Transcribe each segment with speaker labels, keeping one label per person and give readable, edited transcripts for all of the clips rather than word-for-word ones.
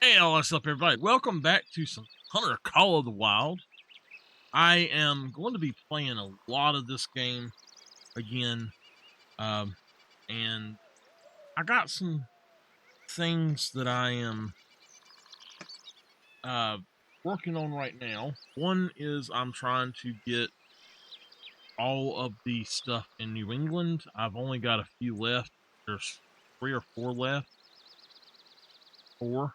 Speaker 1: Hey, what's up, everybody? Welcome back to some Hunter Call of the Wild. I am going to be playing a lot of this game again, and I got some things that I am working on right now. One is I'm trying to get all of the stuff in New England. I've only got a few left. There's 3 or 4 left. 4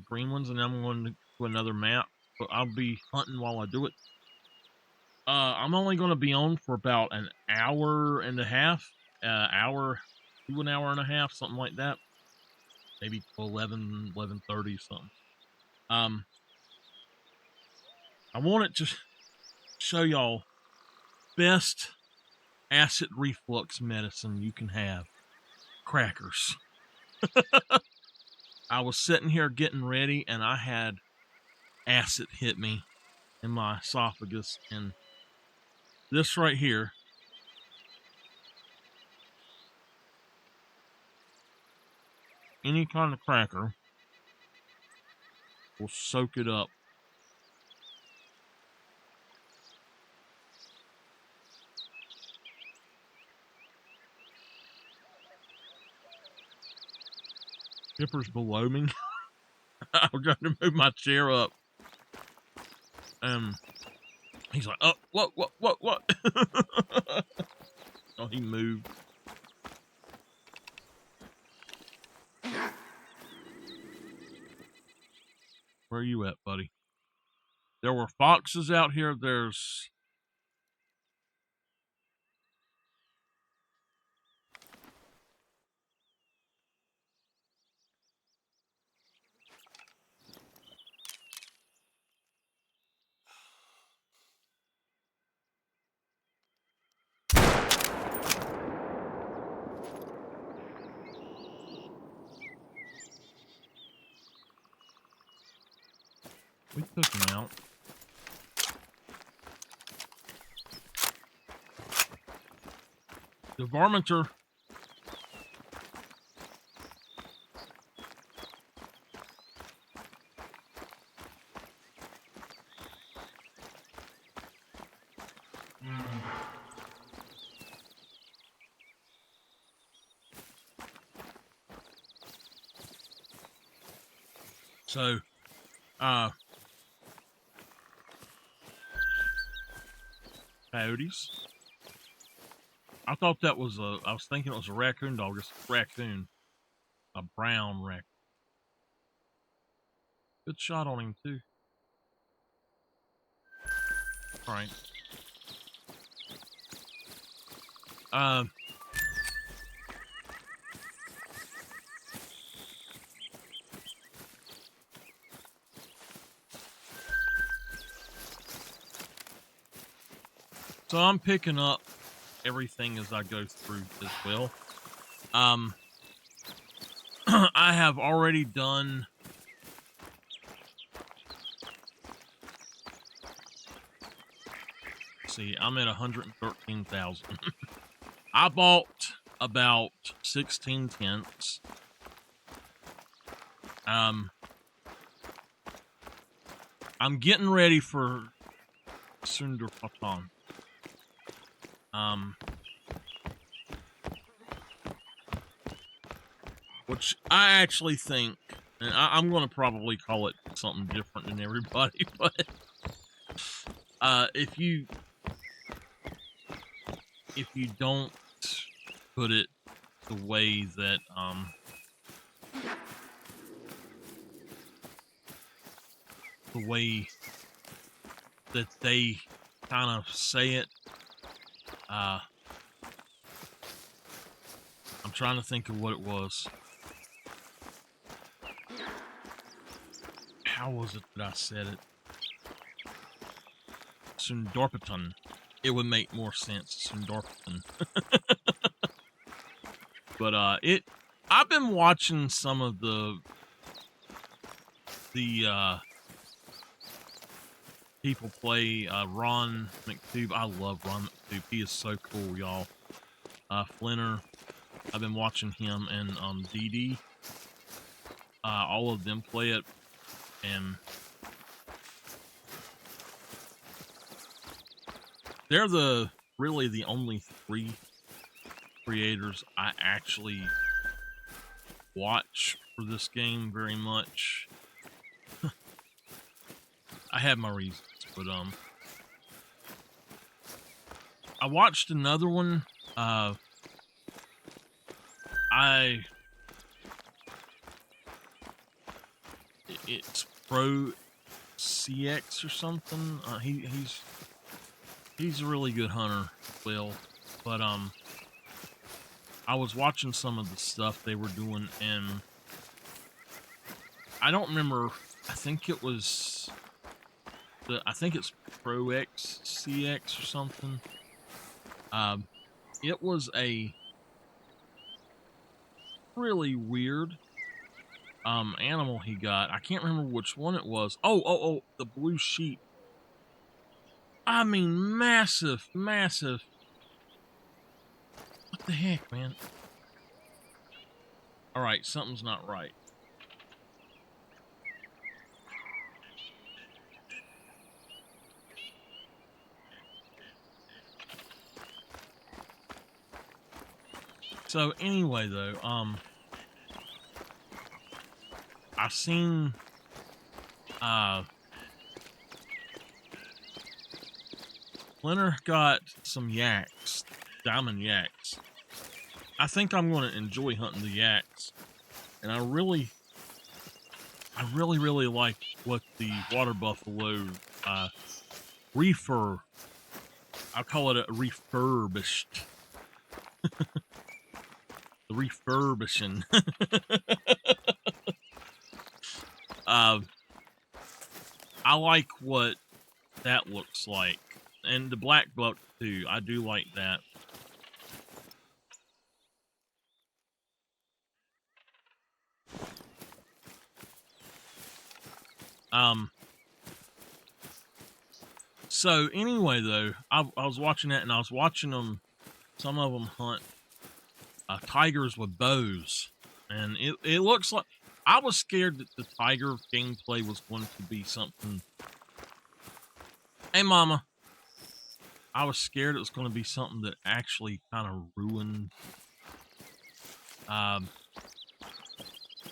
Speaker 1: green ones, and I'm going to do another map. But I'll be hunting while I do it. I'm only going to be on for about an hour and a half, hour to an hour and a half, something like that. Maybe 11:30 something. I wanted to show y'all best acid reflux medicine you can have. Crackers. I was sitting here getting ready, and I had acid hit me in my esophagus, and this right here, any kind of cracker, will soak it up. Skipper's below me. I'm trying to move my chair up. He's like, oh, what? Oh, he moved. Where are you at, buddy? There were foxes out here. There's... We took him out. The varminter. So, coyotes. I thought that was I was thinking it was a raccoon dog. It's a raccoon. A brown raccoon. Good shot on him, too. Alright. So I'm picking up everything as I go through as well. I have already done... See, I'm at 113,000. I bought about 16 tents. I'm getting ready for Sundarpatan. Which I actually think, and I'm going to probably call it something different than everybody, but if you don't put it the way that they kind of say it, I'm trying to think of what it was. How was it that I said it? Sundarpatan. It would make more sense. Sundarpatan. But I've been watching some of the people play Ron McTube. I love Ron McTube. He is so cool, y'all. Flinner. I've been watching him and DD. all of them play it, and they're really the only 3 creators I actually watch for this game very much. I have my reasons, but I watched another one. It's Pro CX or something. He's a really good hunter, Will. But I was watching some of the stuff they were doing, and I don't remember. I think it's Pro X CX or something. It was a really weird animal he got. I can't remember which one it was. Oh, the blue sheep. I mean, massive. What the heck, man? All right, something's not right. So anyway, though, I seen Leonard got some yaks, diamond yaks. I think I'm going to enjoy hunting the yaks, and I really like what the water buffalo refurb. I'll call it a refurbished. The refurbishing. I like what that looks like, and the black buck too. I do like that. So anyway, though, I was watching that, and I was watching them. Some of them hunt tigers with bows, and it looks like I was scared that the tiger gameplay was going to be something. Hey, Mama. I was scared it was going to be something that actually kind of ruined the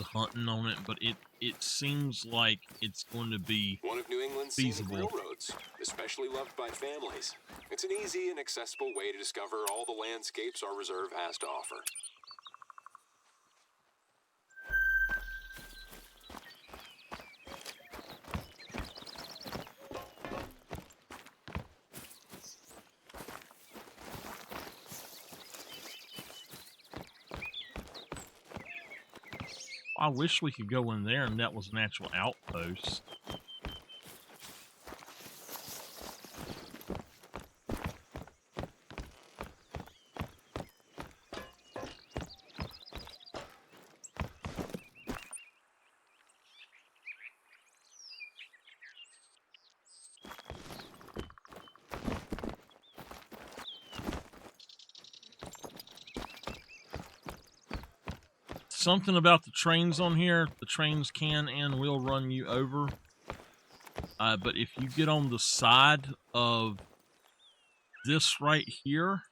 Speaker 1: hunting on it, but it seems like it's going to be
Speaker 2: one of New England's scenic railroads, especially loved by families. It's an easy and accessible way to discover all the landscapes our reserve has to offer.
Speaker 1: I wish we could go in there and that was an actual outpost. Something about the trains on here. The trains can and will run you over. But if you get on the side of this right here,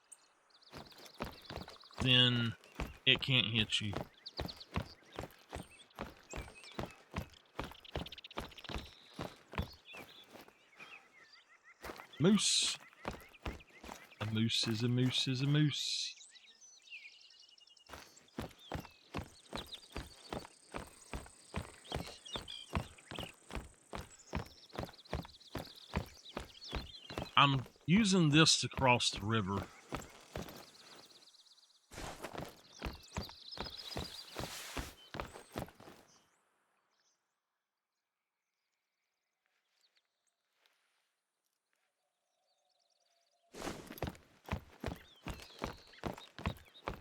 Speaker 1: then it can't hit you. Moose. A moose is a moose is a moose. I'm using this to cross the river.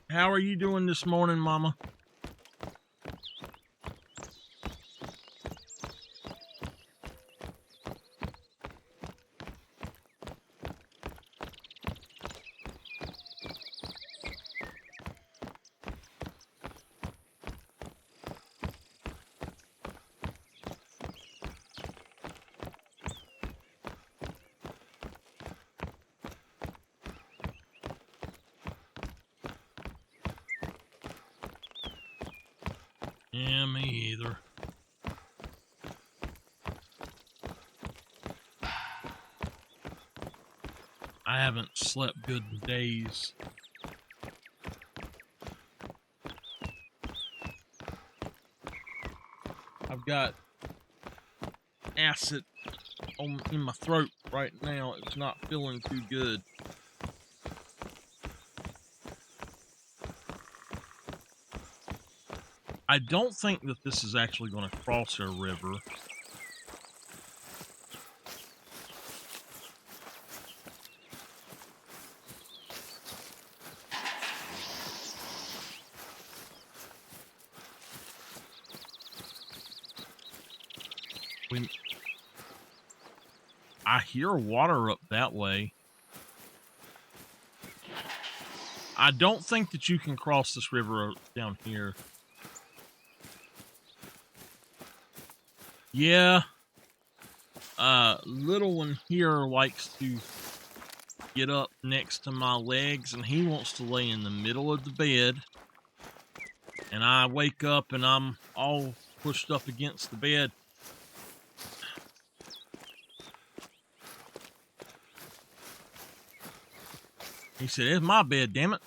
Speaker 1: How are you doing this morning, Mama? Yeah, me either. I haven't slept good in days. I've got acid in my throat right now. It's not feeling too good. I don't think that this is actually going to cross a river. I hear water up that way. I don't think that you can cross this river down here. Yeah. Little one here likes to get up next to my legs, and he wants to lay in the middle of the bed. And I wake up and I'm all pushed up against the bed. He said, "It's my bed, damn it."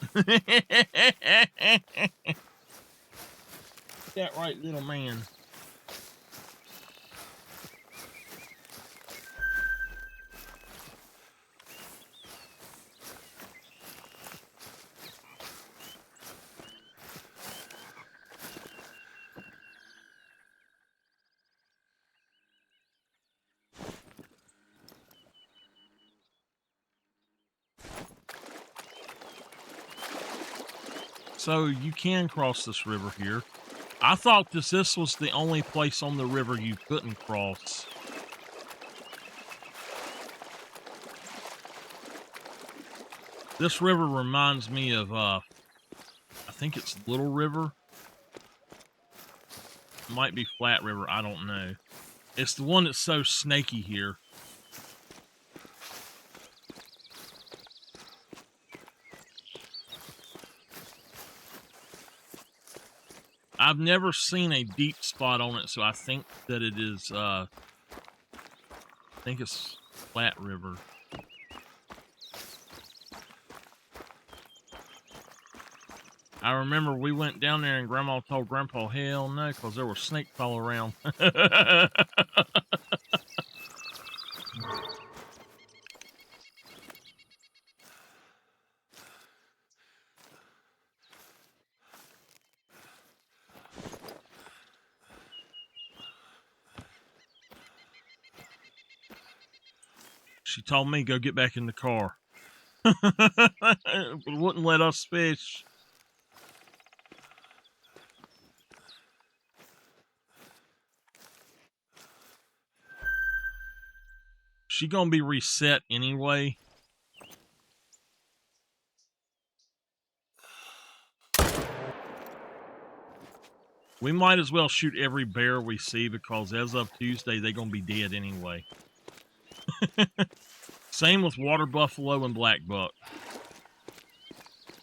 Speaker 1: That right, little man. So you can cross this river here. I thought this was the only place on the river you couldn't cross. This river reminds me of, I think it's Little River. It might be Flat River, I don't know. It's the one that's so snaky here. I've never seen a deep spot on it, so I think that it is, I think it's Flat River. I remember we went down there and Grandma told Grandpa, hell no, because there were snakes all around. She told me, go get back in the car. But wouldn't let us fish. She gonna be reset anyway. We might as well shoot every bear we see, because as of Tuesday, they're gonna be dead anyway. Same with water buffalo and black buck.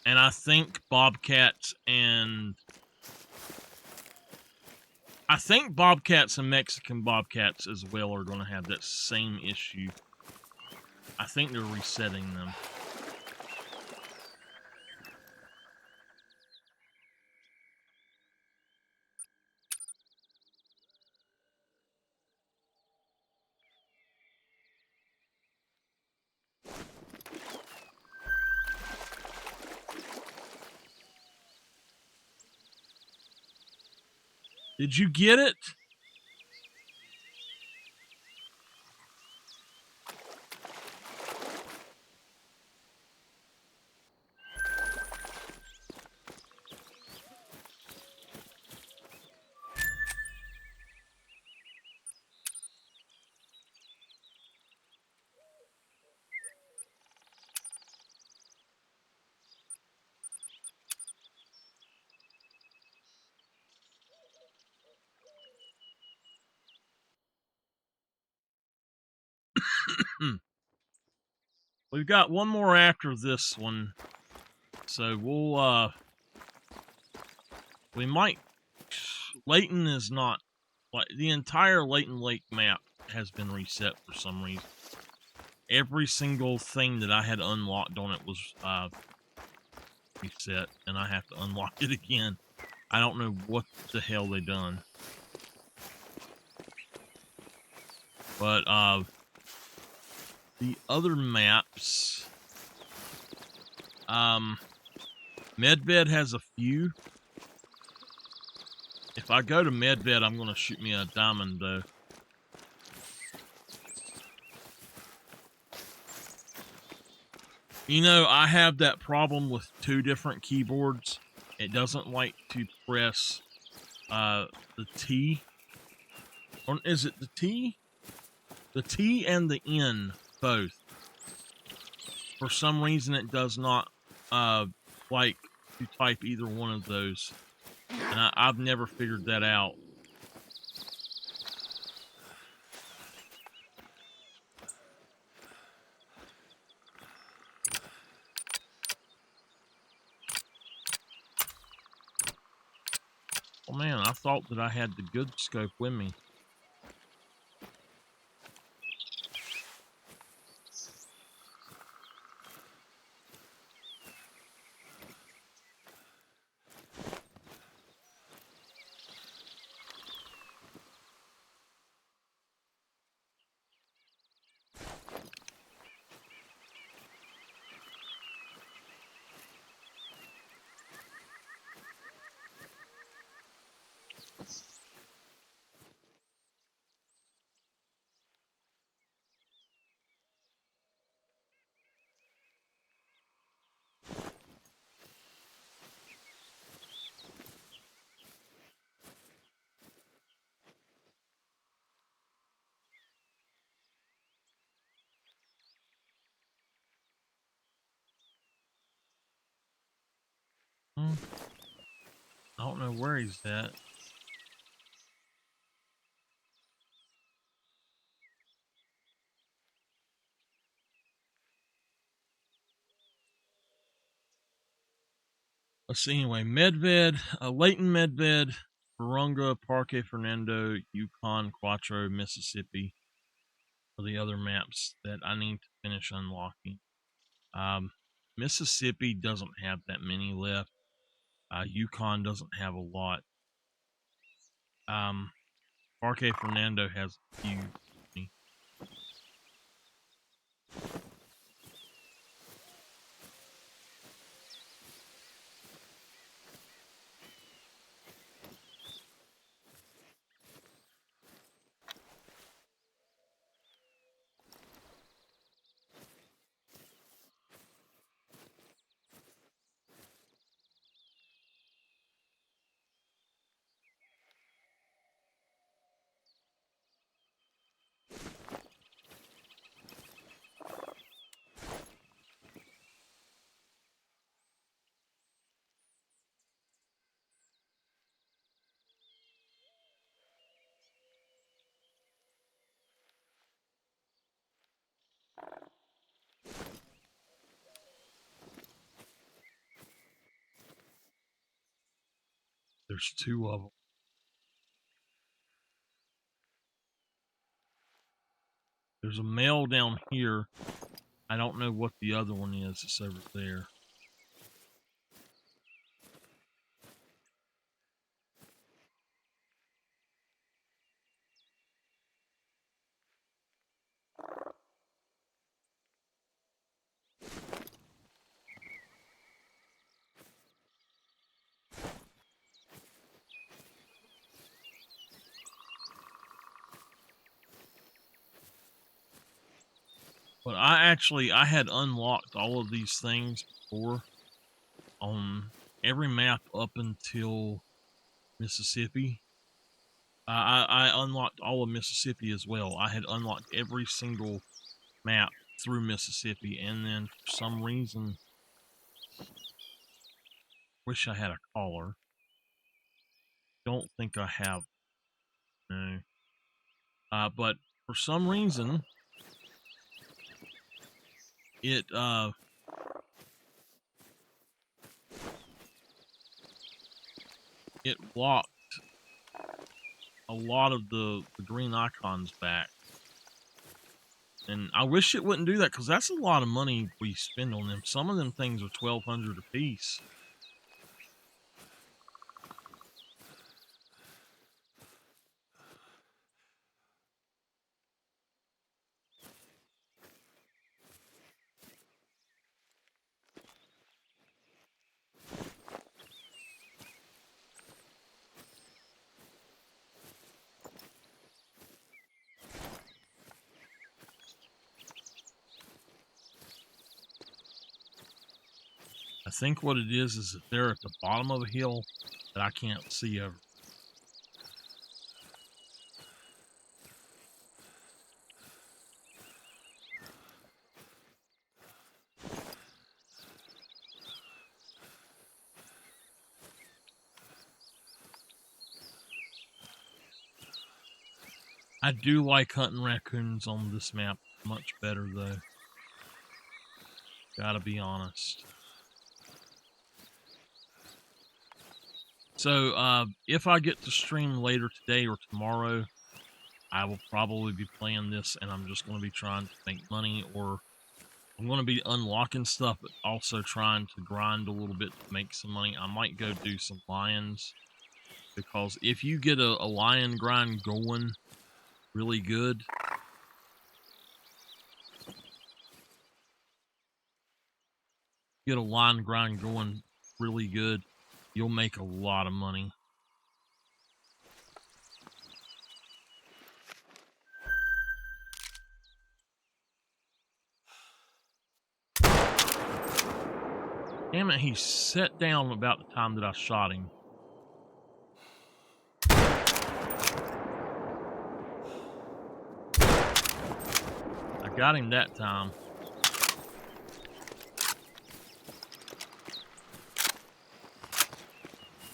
Speaker 1: And I think bobcats and Mexican bobcats as well are going to have that same issue. I think they're resetting them. Did you get it? We've got one more after this one. So we might Layton is not, like, the entire Layton Lake map has been reset for some reason. Every single thing that I had unlocked on it was reset, and I have to unlock it again. I don't know what the hell they done. But the other maps, Medved has a few. If I go to Medved, I'm gonna shoot me a diamond though. You know, I have that problem with 2 different keyboards. It doesn't like to press the T. Or is it the T? The T and the N both. For some reason, it does not like to type either one of those. And I've never figured that out. Oh man, I thought that I had the good scope with me. I don't know where he's at. Let's see, anyway, Medved, Layton Medved, Virunga, Parque Fernando, Yukon, Quattro, Mississippi are the other maps that I need to finish unlocking. Mississippi doesn't have that many left. Yukon doesn't have a lot. Parque Fernando has a few. There's 2 of them. There's a male down here. I don't know what the other one is. It's over there. But I had unlocked all of these things before on every map up until Mississippi. I unlocked all of Mississippi as well. I had unlocked every single map through Mississippi, and then for some reason, wish I had a collar. Don't think I have. No. But for some reason, it it locked a lot of the green icons back. And I wish it wouldn't do that, because that's a lot of money we spend on them. Some of them things are $1,200 a piece. I think what it is that they're at the bottom of a hill that I can't see over. I do like hunting raccoons on this map much better, though. Gotta be honest. So, if I get to stream later today or tomorrow, I will probably be playing this, and I'm just going to be trying to make money, or I'm going to be unlocking stuff, but also trying to grind a little bit to make some money. I might go do some lions, because if you get a lion grind going really good, get a lion grind going really good, you'll make a lot of money. Damn it, he sat down about the time that I shot him. I got him that time.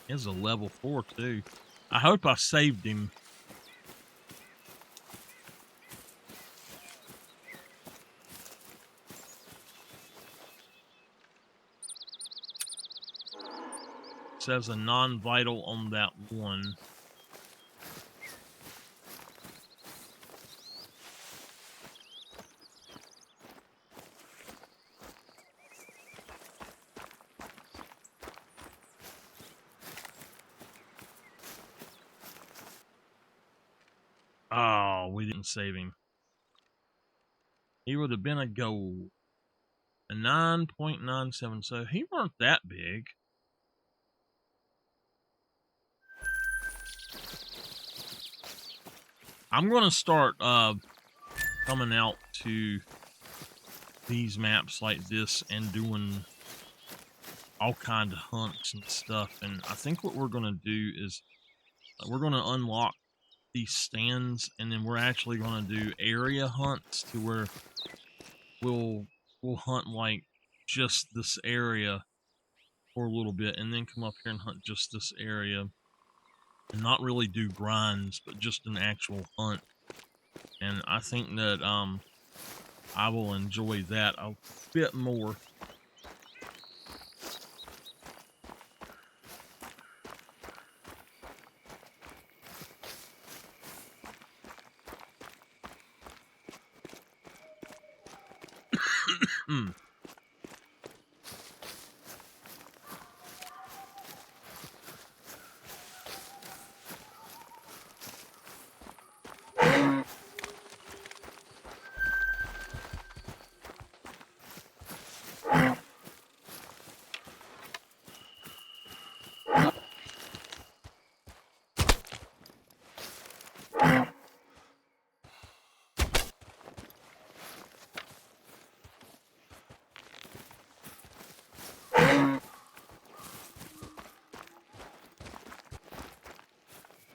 Speaker 1: It's a level 4 too. I hope I saved him. Says a non-vital on that one. Oh, we didn't save him. He would have been a goal. A 9.97, so he weren't that big. I'm going to start coming out to these maps like this and doing all kinds of hunts and stuff. And I think what we're going to do is we're going to unlock these stands, and then we're actually going to do area hunts to where we'll hunt like just this area for a little bit, and then come up here and hunt just this area, and not really do grinds, but just an actual hunt. And I think that I will enjoy that a bit more.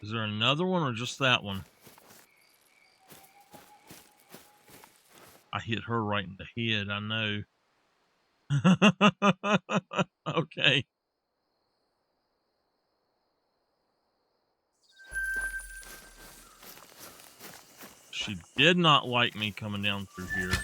Speaker 1: Is there another one or just that one? I hit her right in the head, I know. Okay. She did not like me coming down through here.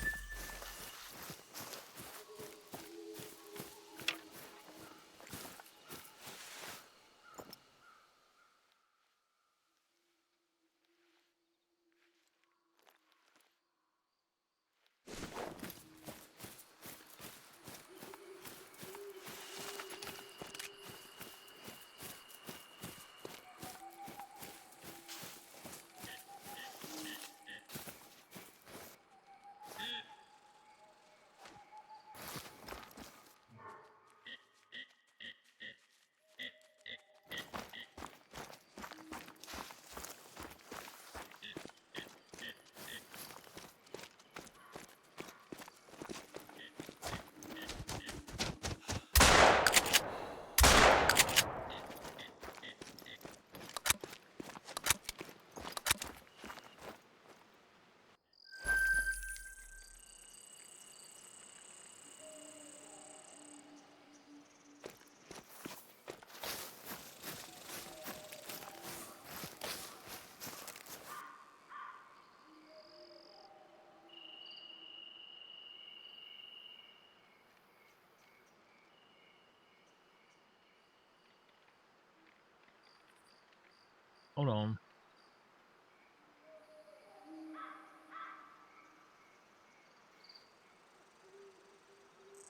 Speaker 1: Hold on.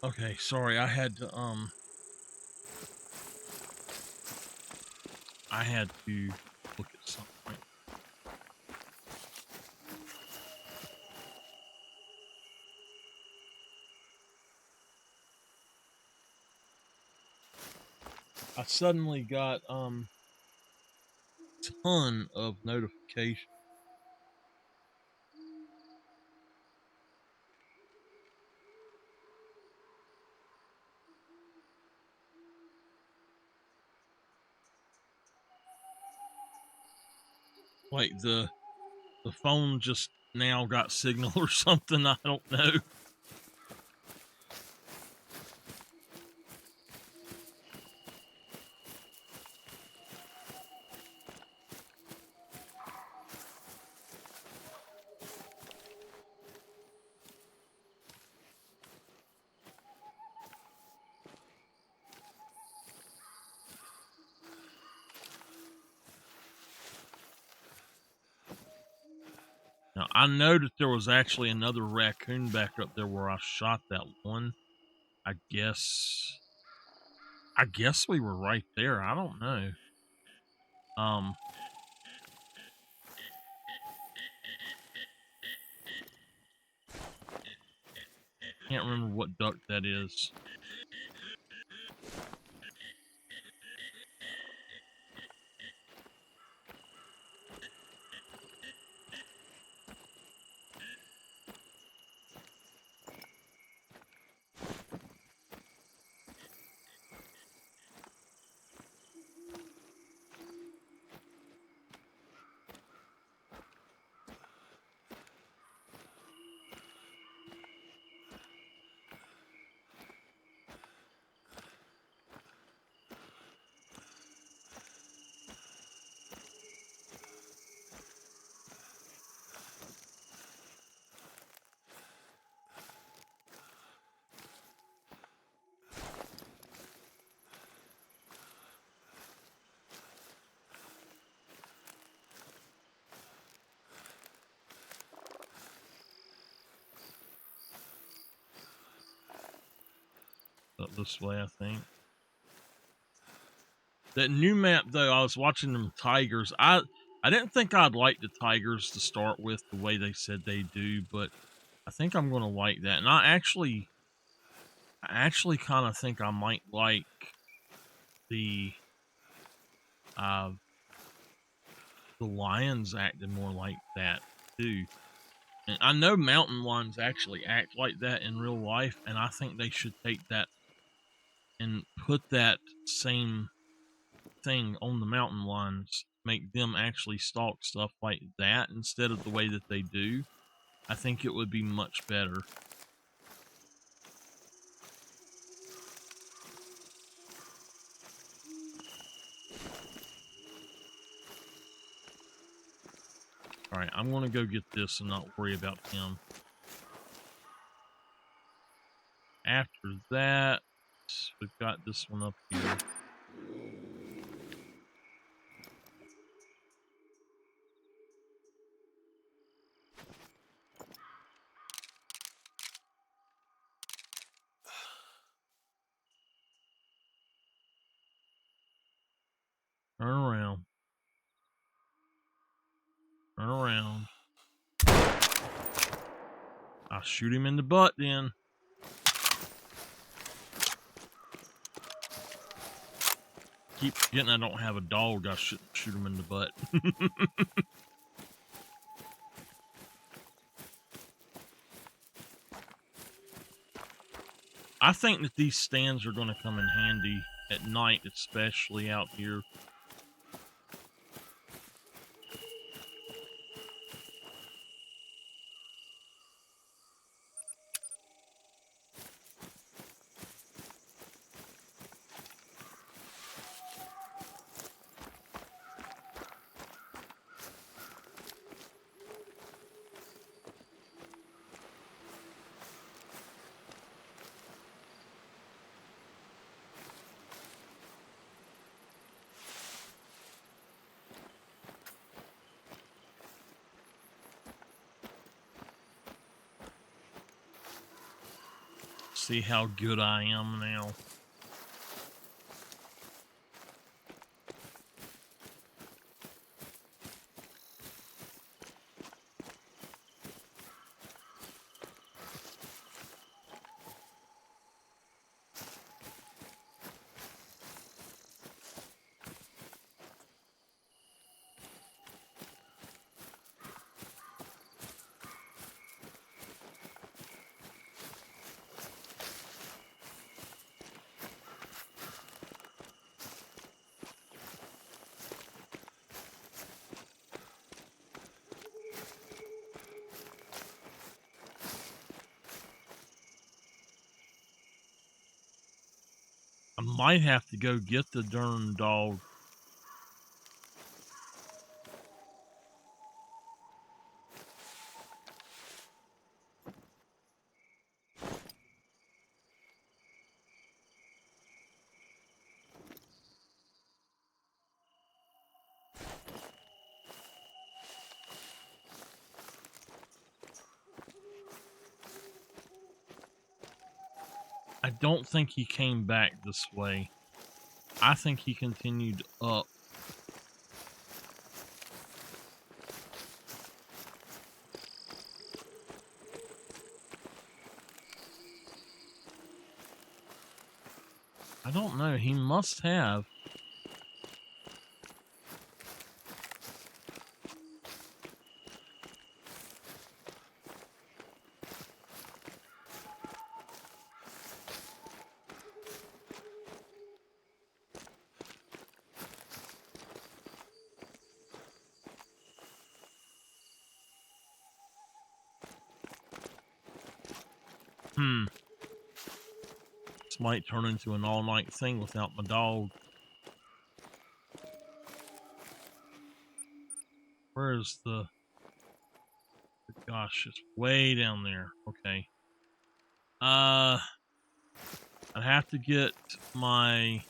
Speaker 1: Okay, sorry, I had to look at something. I suddenly got ton of notifications. Like the phone just now got signal or something, I don't know. Now, I know that there was actually another raccoon back up there where I shot that one. I guess we were right there. I don't know. Can't remember what duck that is. Up this way, I think. That new map, though, I was watching them tigers. I didn't think I'd like the tigers to start with the way they said they do, but I think I'm going to like that. And I actually kind of think I might like the lions acting more like that too. And I know mountain lions actually act like that in real life, and I think they should take that and put that same thing on the mountain lions, make them actually stalk stuff like that instead of the way that they do. I think it would be much better. All right, I'm going to go get this and not worry about him. After that, we've got this one up here. Turn around. Turn around. I'll shoot him in the butt then. Keep forgetting I don't have a dog. I shouldn't shoot him in the butt. I think that these stands are going to come in handy at night, especially out here. see how good I am now. I might have to go get the darn dog. I don't think he came back this way. I think he continued up. I don't know. He must have. This might turn into an all-night thing without my dog. Where's the... Gosh, it's way down there. Okay. I'd have to get my...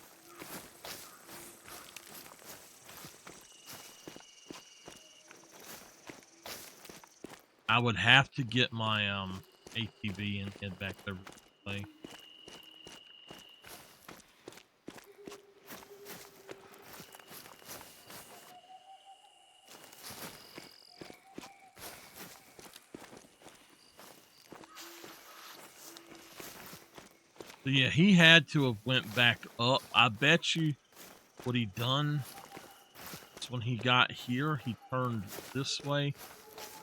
Speaker 1: I would have to get my ATV and head back over this way. So yeah, he had to have went back up. I bet you what he done is when he got here, he turned this way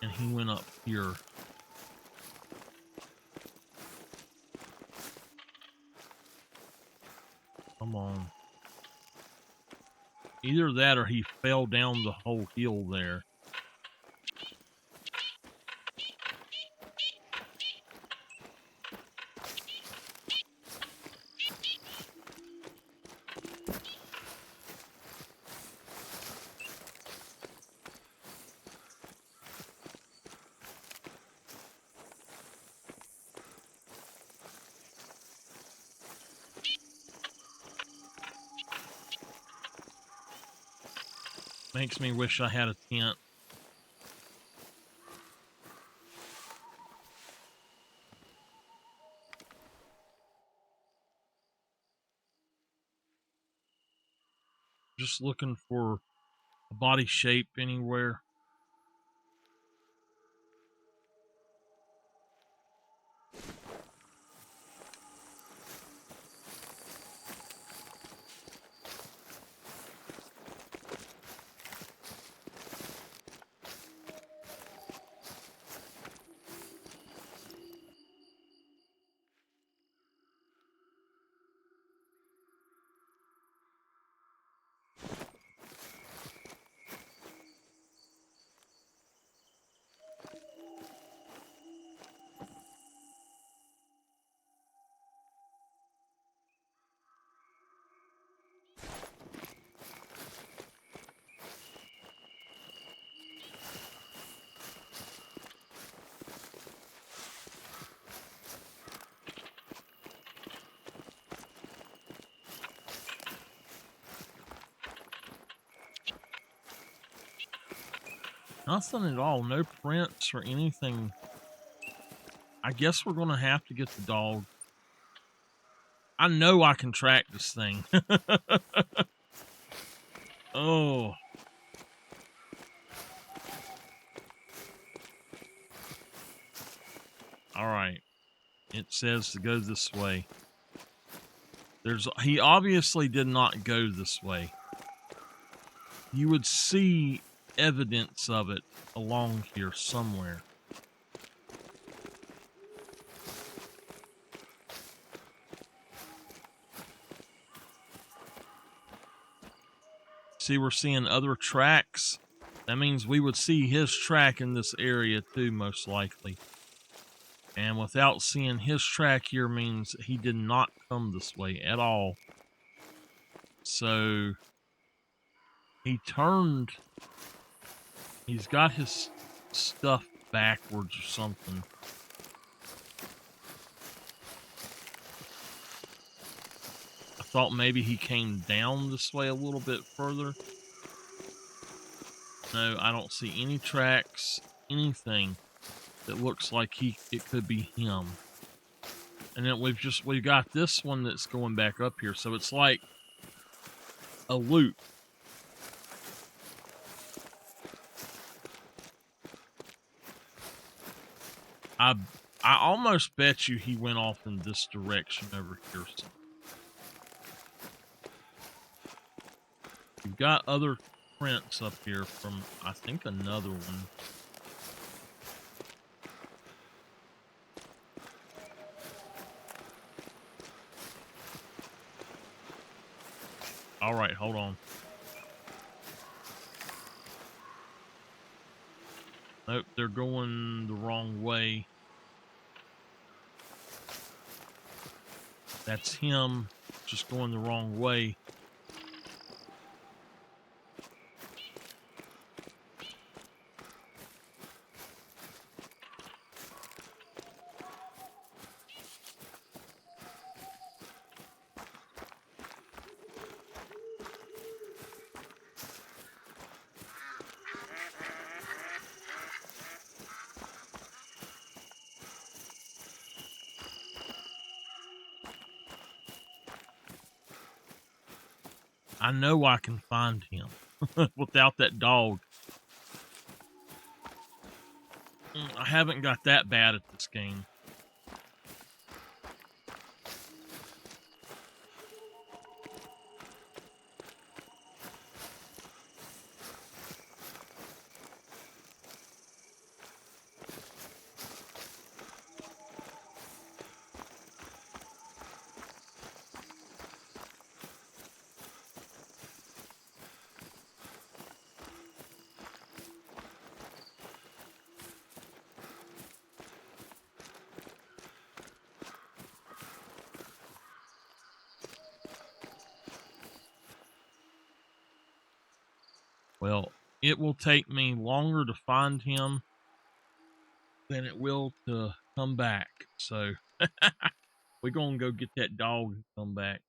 Speaker 1: and he went up here. Come on. Either that or he fell down the whole hill there. Makes me wish I had a tent. Just looking for a body shape anywhere. Nothing at all. No prints or anything. I guess we're going to have to get the dog. I know I can track this thing. Oh. All right. It says to go this way. He obviously did not go this way. You would see evidence of it along here somewhere. See, we're seeing other tracks. That means we would see his track in this area too, most likely. And without seeing his track here means he did not come this way at all. So he turned. He's got his stuff backwards or something. I thought maybe he came down this way a little bit further. No, I don't see any tracks, anything that looks like it could be him. And then we've got this one that's going back up here, so it's like a loop. I almost bet you he went off in this direction over here. So we've got other prints up here from, I think, another one. All right, hold on. Nope, they're going the wrong way. That's him just going the wrong way. I know I can find him without that dog. I haven't got that bad at this game. Well, it will take me longer to find him than it will to come back. So we're going to go get that dog and come back.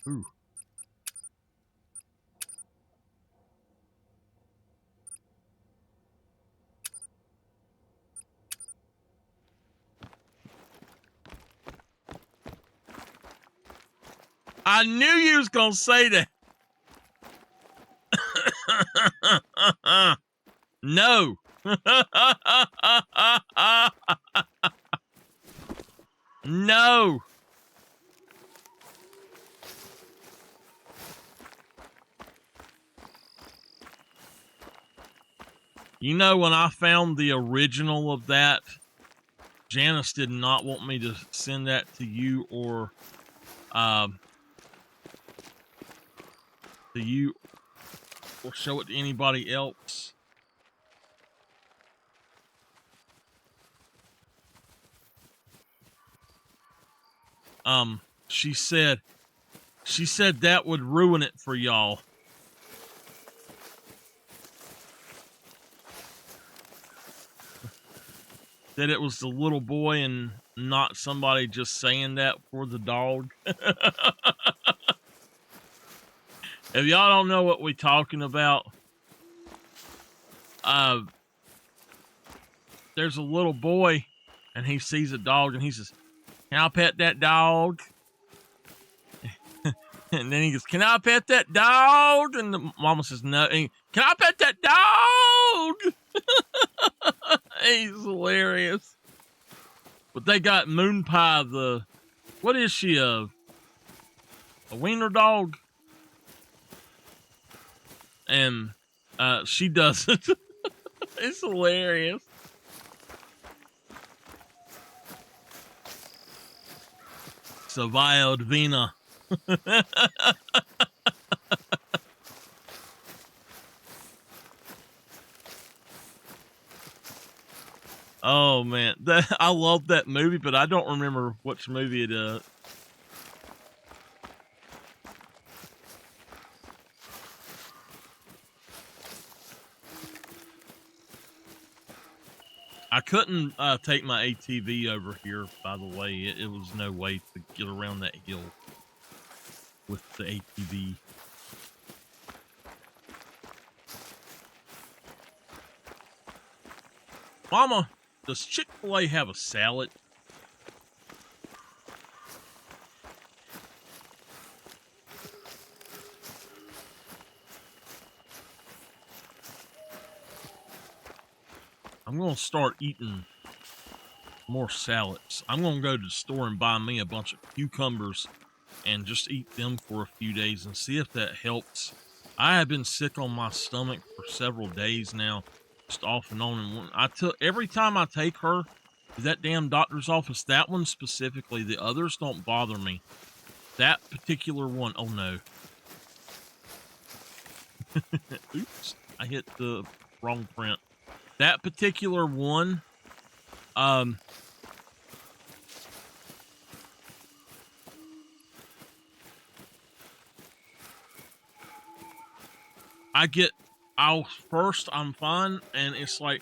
Speaker 1: Ooh. I knew you was going to say that. No. No. You know, when I found the original of that, Janice did not want me to send that to you or show it to anybody else. She said that would ruin it for y'all. That it was the little boy and not somebody just saying that for the dog. If y'all don't know what we're talking about, there's a little boy and he sees a dog and he says, "Can I pet that dog?" And then he goes, "Can I pet that dog?" And the mama says, "No." And "Can I pet that dog?" He's hilarious. But they got Moon Pie, what is she, a wiener dog? And she doesn't. It's hilarious. Savia Vina. Oh man, I love that movie, but I don't remember which movie it is. I couldn't take my ATV over here, by the way. It was no way to get around that hill with the ATV. Mama, does Chick-fil-A have a salad? I'm going to start eating more salads. I'm going to go to the store and buy me a bunch of cucumbers and just eat them for a few days and see if that helps. I have been sick on my stomach for several days now, just off and on. And every time I take her to that damn doctor's office, that one specifically, the others don't bother me. That particular one, oh no. Oops, I hit the wrong print. That particular one, I'm fine, and it's like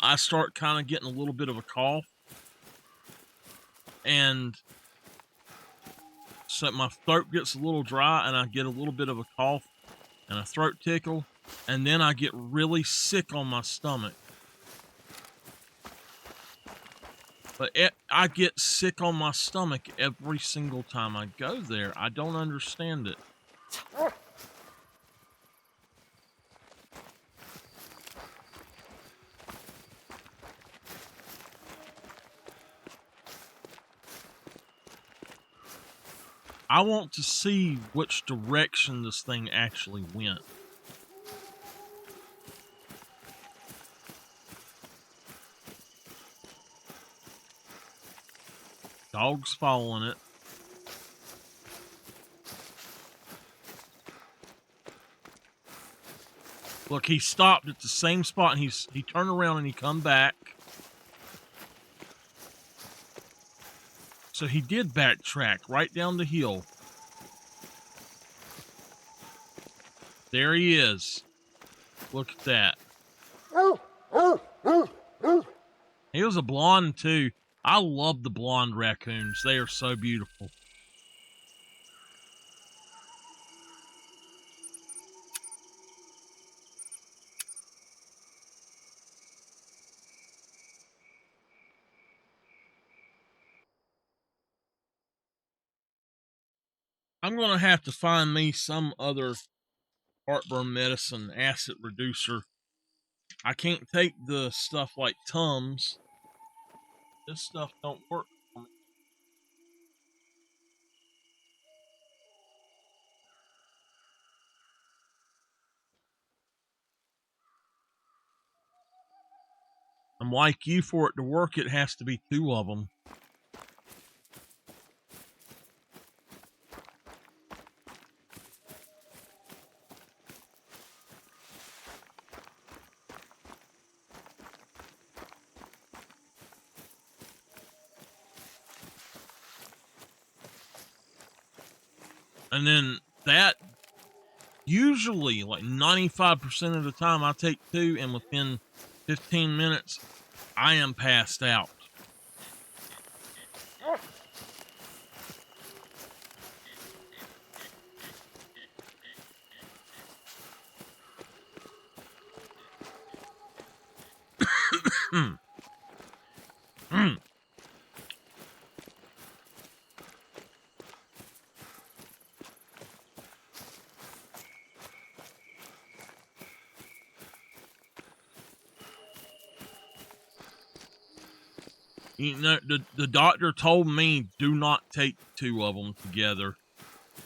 Speaker 1: I start kind of getting a little bit of a cough, and so my throat gets a little dry, and I get a little bit of a cough and a throat tickle, and then I get really sick on my stomach. But I get sick on my stomach every single time I go there. I don't understand it. I want to see which direction this thing actually went. Dog's following it. Look, he stopped at the same spot, and he turned around and he come back. So he did backtrack right down the hill. There he is. Look at that. He was a blonde too. I love the blonde raccoons. They are so beautiful. I'm going to have to find me some other heartburn medicine, acid reducer. I can't take the stuff like Tums. This stuff don't work for me. I'm like you, for it to work, it has to be 2 of them. And then that, usually, like 95% of the time, I take 2, and within 15 minutes, I am passed out. Mm. Mm. You know, the doctor told me do not take two of them together.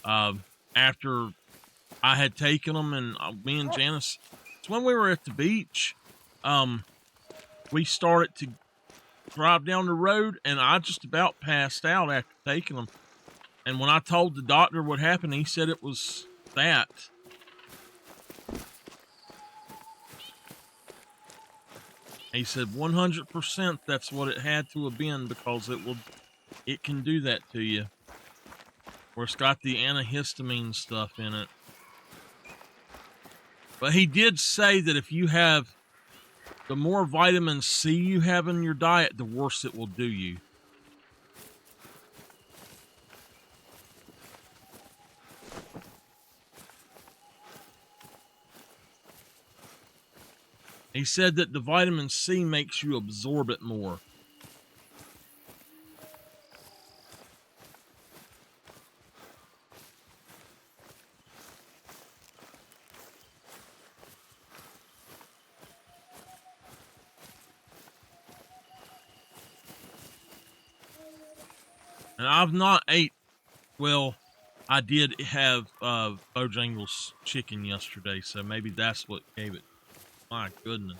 Speaker 1: After I had taken them, and me and Janice, it's when we were at the beach. We started to drive down the road, and I just about passed out after taking them. And when I told the doctor what happened, he said it was that. He said 100% that's what it had to have been, because it can do that to you. Where it's got the antihistamine stuff in it. But he did say that if you have, the more vitamin C you have in your diet, the worse it will do you. He said that the vitamin C makes you absorb it more. And I've not ate, well, I did have Bojangles chicken yesterday, so maybe that's what gave it. My goodness.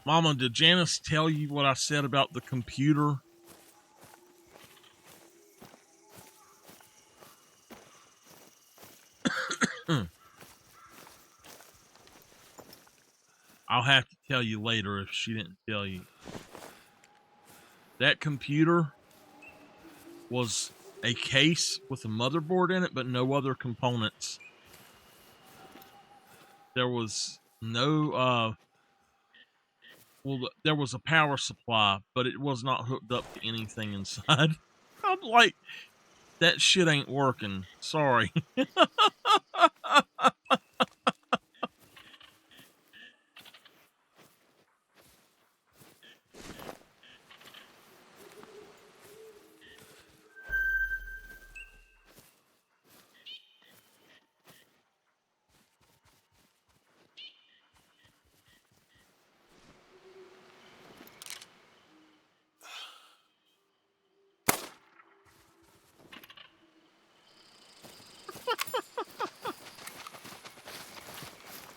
Speaker 1: Mama, did Janice tell you what I said about the computer? I'll have to tell you later if she didn't tell you. That computer was a case with a motherboard in it, but no other components. There was no, there was a power supply, but it was not hooked up to anything inside. I'm like, that shit ain't working. Sorry.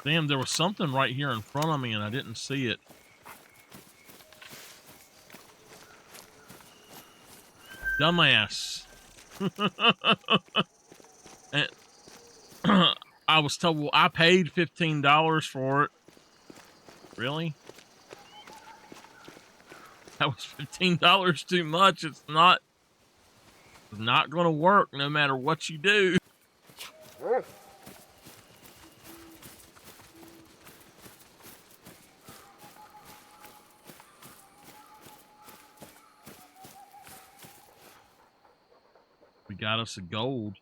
Speaker 1: Damn, there was something right here in front of me and I didn't see it. Dumbass. And I was told, well, I paid $15 for it. Really? That was $15 too much. It's not going to work no matter what you do. We got us a gold.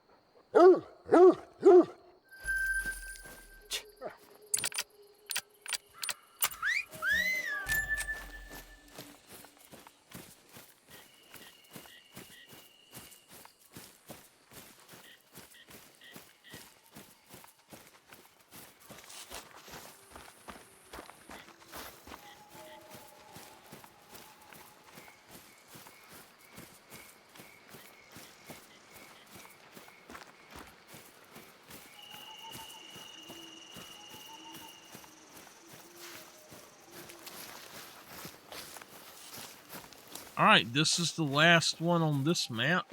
Speaker 1: All right, this is the last one on this map.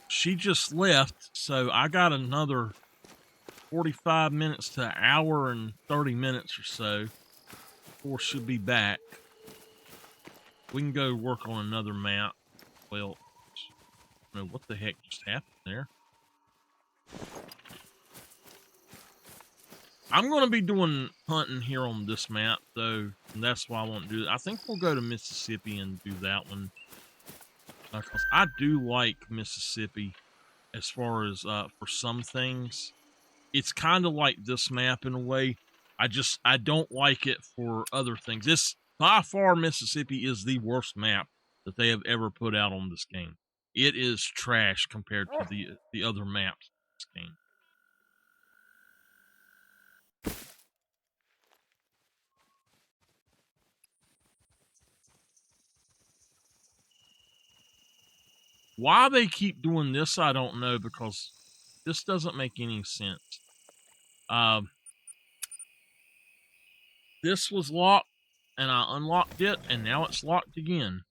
Speaker 1: She just left, so I got another 45 minutes to an hour and 30 minutes or so before she'll be back. We can go work on another map. Well, I don't know what the heck just happened there. I'm going to be doing hunting here on this map, though, and that's why I won't do it. I think we'll go to Mississippi and do that one. because I do like Mississippi as far as for some things. It's kind of like this map in a way. I don't like it for other things. This by far Mississippi is the worst map that they have ever put out on this game. It is trash compared to the other maps in this game. Why they keep doing this, I don't know, because this doesn't make any sense. This was locked, and I unlocked it, and now it's locked again.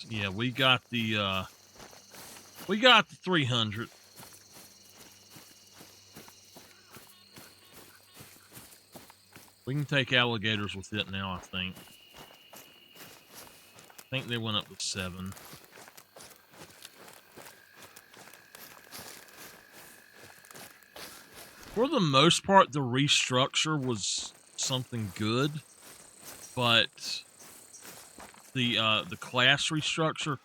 Speaker 1: Yeah, we got the 300. We can take alligators with it now, I think. I think they went up to 7. For the most part, the restructure was something good, but the class restructure,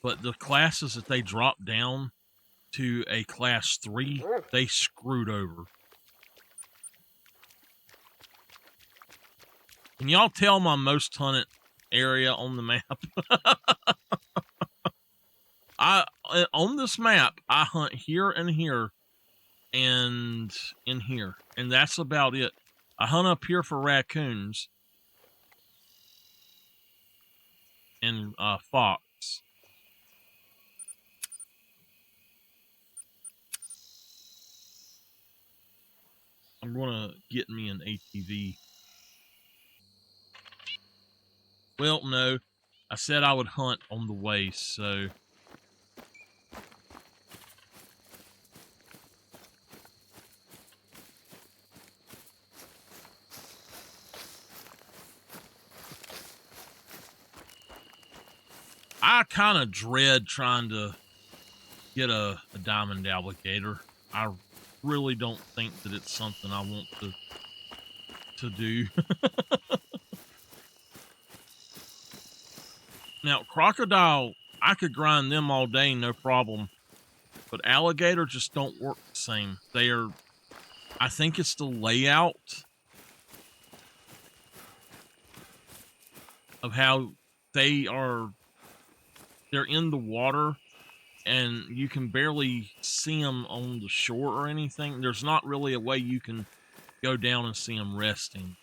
Speaker 1: but the classes that they dropped down to a class 3, they screwed over. Can y'all tell my most hunted area on the map? On this map, I hunt here and here and in here, and that's about it. I hunt up here for raccoons and fox. I'm gonna get me an ATV. Well, no, I said I would hunt on the way, so I kind of dread trying to get a diamond alligator. I really don't think that it's something I want to do. Now, crocodile, I could grind them all day, no problem. But alligator just don't work the same. I think it's the layout of how they're in the water and you can barely see them on the shore or anything. There's not really a way you can go down and see them resting.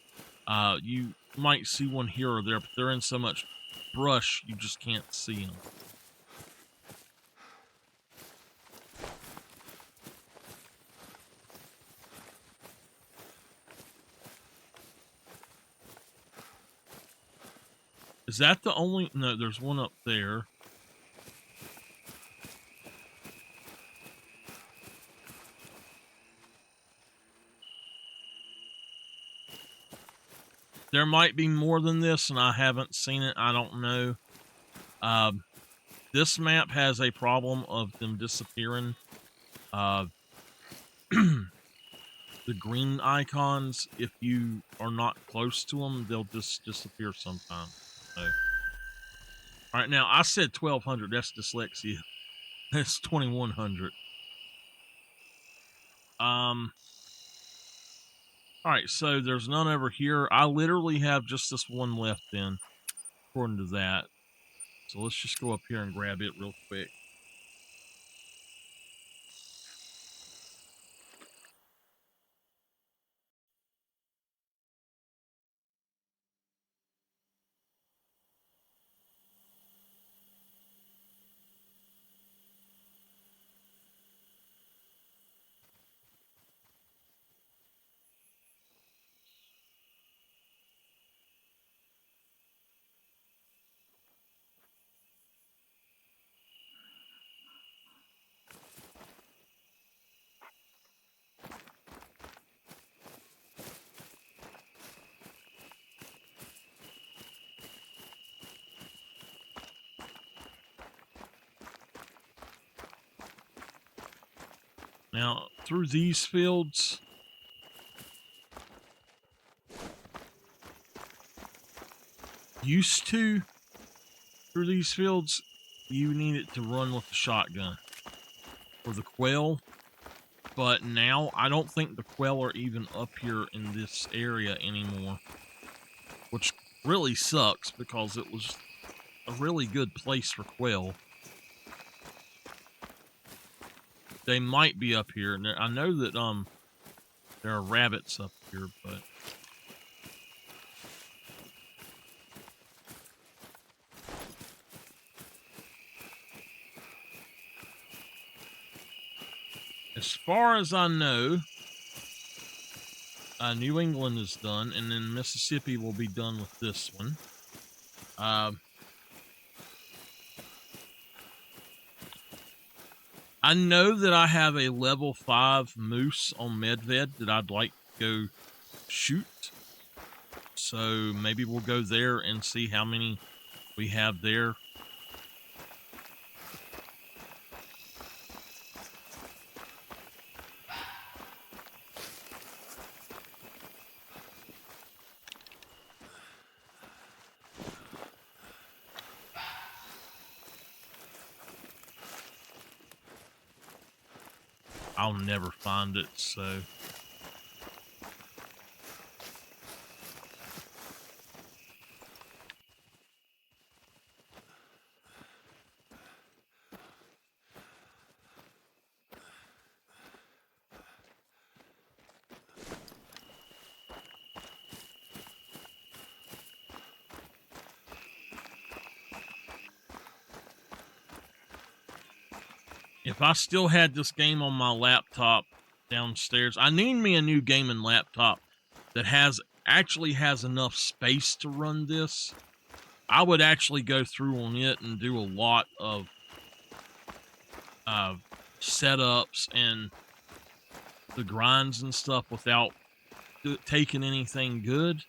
Speaker 1: You might see one here or there, but they're in so much brush you just can't see them. Is that the only? No, there's one up there. There might be more than this, and I haven't seen it. I don't know. This map has a problem of them disappearing. The green icons, if you are not close to them, they'll just disappear sometime. So, all right, now I said 1200. That's dyslexia. That's 2100. All right, so there's none over here. I literally have just this one left then, according to that. So let's just go up here and grab it real quick. Now, through these fields, through these fields, you need it to run with the shotgun for the quail. But now, I don't think the quail are even up here in this area anymore, which really sucks because it was a really good place for quail. They might be up here, and I know that there are rabbits up here, but as far as I know, New England is done, and then Mississippi will be done with this one. I know that I have a level 5 moose on Medved that I'd like to go shoot. So maybe we'll go there and see how many we have there. I'll never find it, so... If I still had this game on my laptop downstairs, I need me a new gaming laptop that actually has enough space to run this. I would actually go through on it and do a lot of setups and the grinds and stuff without taking anything good,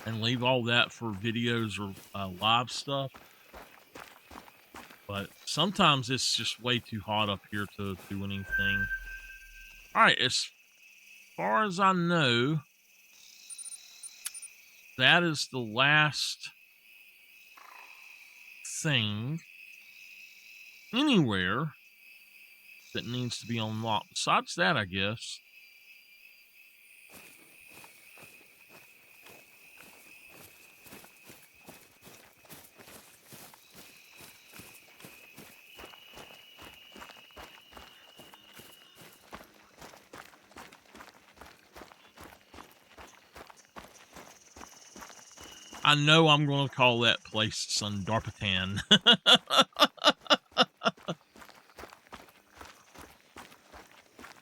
Speaker 1: and leave all that for videos or live stuff. But sometimes it's just way too hot up here to do anything. Alright, as far as I know, that is the last thing anywhere that needs to be unlocked. Besides that, I guess. I know I'm going to call that place Sundarpatan.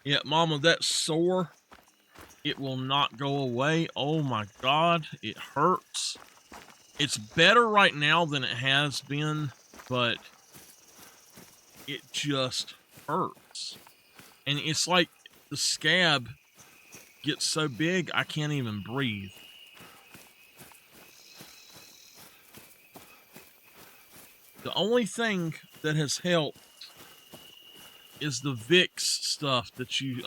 Speaker 1: Yeah, Mama, that's sore. It will not go away. Oh my God, it hurts. It's better right now than it has been, but it just hurts. And it's like the scab gets so big, I can't even breathe. The only thing that has helped is the Vicks stuff that you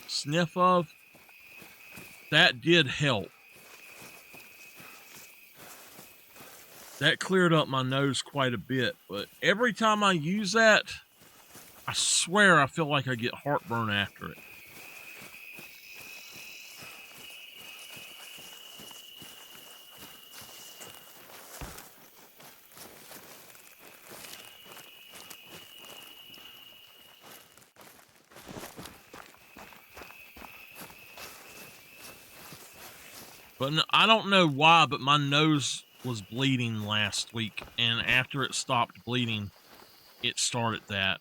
Speaker 1: sniff of. That did help. That cleared up my nose quite a bit, but every time I use that, I swear I feel like I get heartburn after it. But no, I don't know why, but my nose was bleeding last week, and after it stopped bleeding, it started that.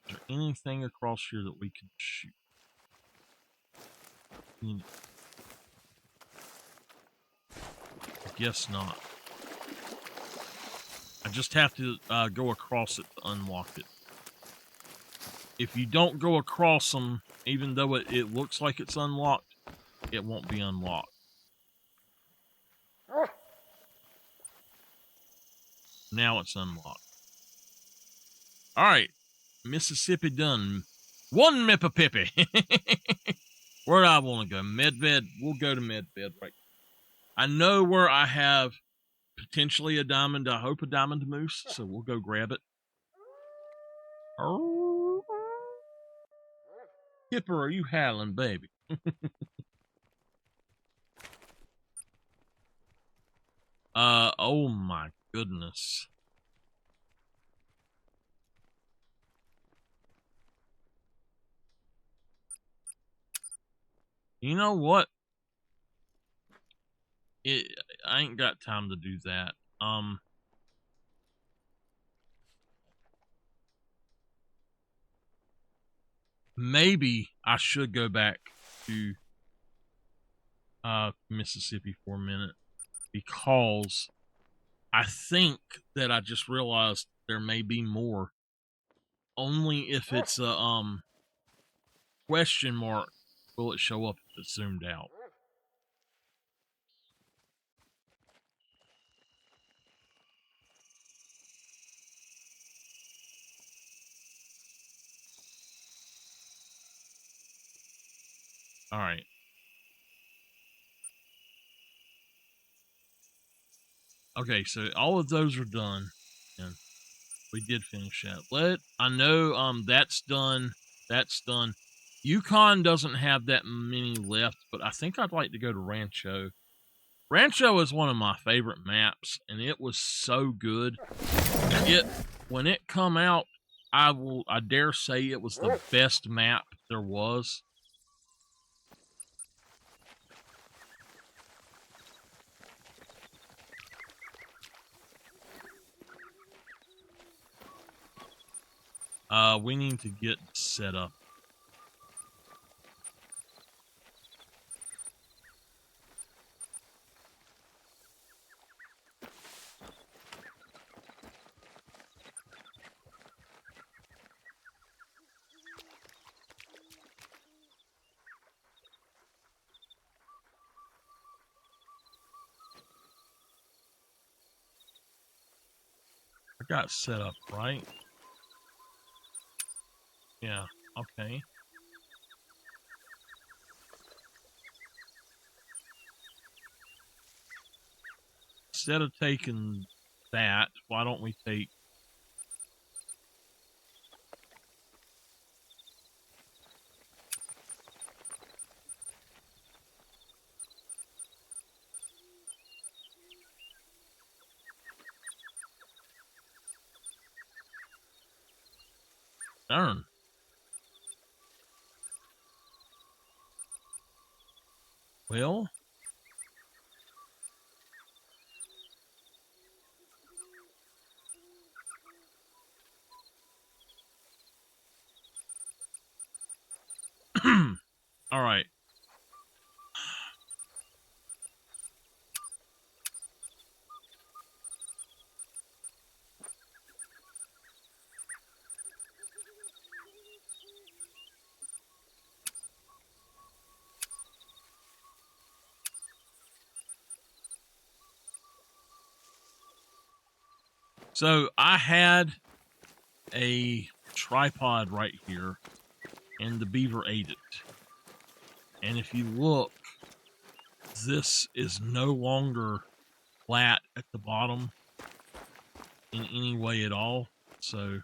Speaker 1: Is there anything across here that we could shoot? I guess not. I just have to go across it to unlock it. If you don't go across them, even though it looks like it's unlocked, it won't be unlocked. Now it's unlocked. Alright. Mississippi done. One Mippapippy. Where do I want to go? Medved. We'll go to Medved right. I know where I have potentially a diamond. I hope a diamond moose. So we'll go grab it. Oh, Kipper, are you howling, baby? Oh my goodness. You know what? I ain't got time to do that. Maybe I should go back to Mississippi for a minute, because I think that I just realized there may be more. Only if it's a question mark will it show up if it's zoomed out. All right. Okay, so all of those are done, and we did finish that. I know that's done. That's done. Yukon doesn't have that many left, but I think I'd like to go to Rancho. Rancho is one of my favorite maps, and it was so good. When it come out, I dare say it was the best map there was. We need to get set up. I got set up, right? Yeah, okay. Instead of taking that, why don't we take... Darn. Well... All right. So I had a tripod right here, and the beaver ate it. And if you look, this is no longer flat at the bottom in any way at all. So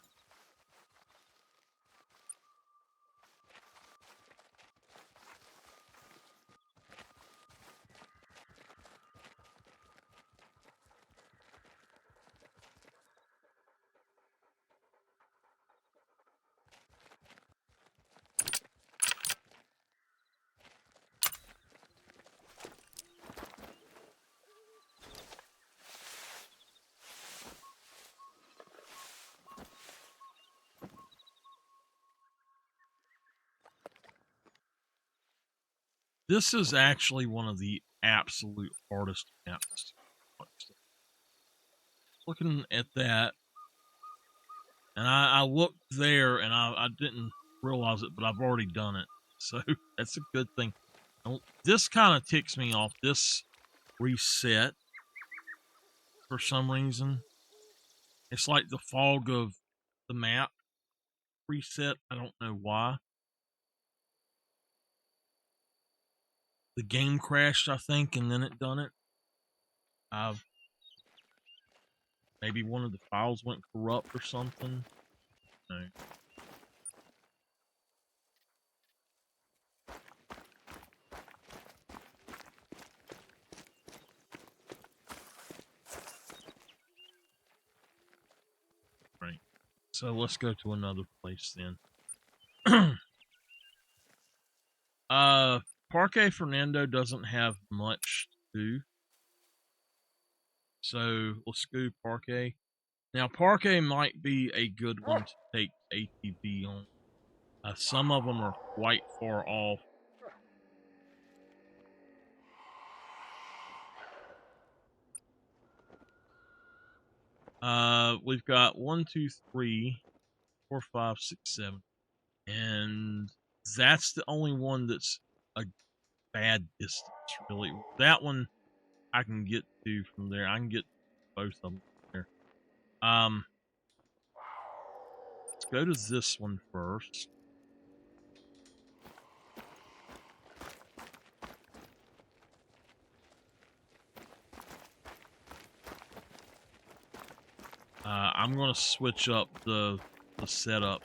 Speaker 1: this is actually one of the absolute hardest maps. Looking at that, and I looked there, and I didn't realize it, but I've already done it. So that's a good thing. This kind of ticks me off. This reset, for some reason. It's like the fog of the map. reset. I don't know why. The game crashed, I think, and then it done it. Maybe one of the files went corrupt or something. No. Right. So let's go to another place then. Parque Fernando doesn't have much to do. So let's go Parque. Now Parque might be a good one to take ATV on. Some of them are quite far off. We've got 1, 2, 3, 4, 5, 6, 7, and that's the only one that's a bad distance. Really, that one I can get to from there. I can get both of them there. Let's go to this one first. I'm gonna switch up the setup.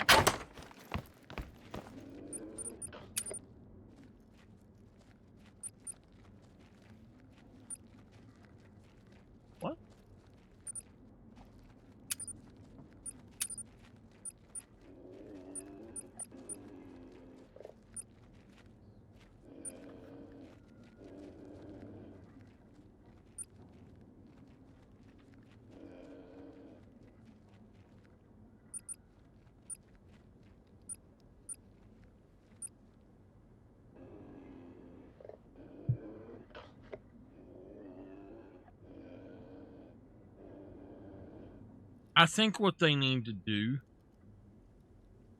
Speaker 1: What? I think what they need to do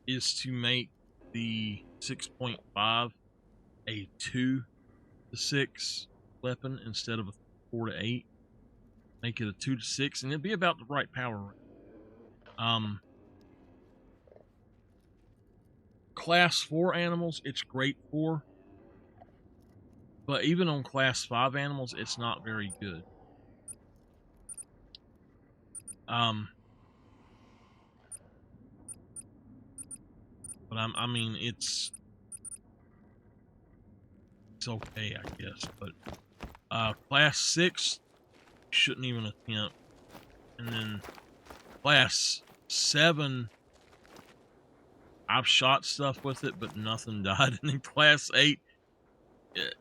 Speaker 1: is to make the 6.5 a 2 to 6 weapon instead of a 4 to 8. Make it a 2 to 6, and it'd be about the right power. Class 4 animals, it's great for, but even on class 5 animals, it's not very good. But I mean, it's okay, I guess. But class 6 shouldn't even attempt, and then class 7, I've shot stuff with it, but nothing died. And in class 8,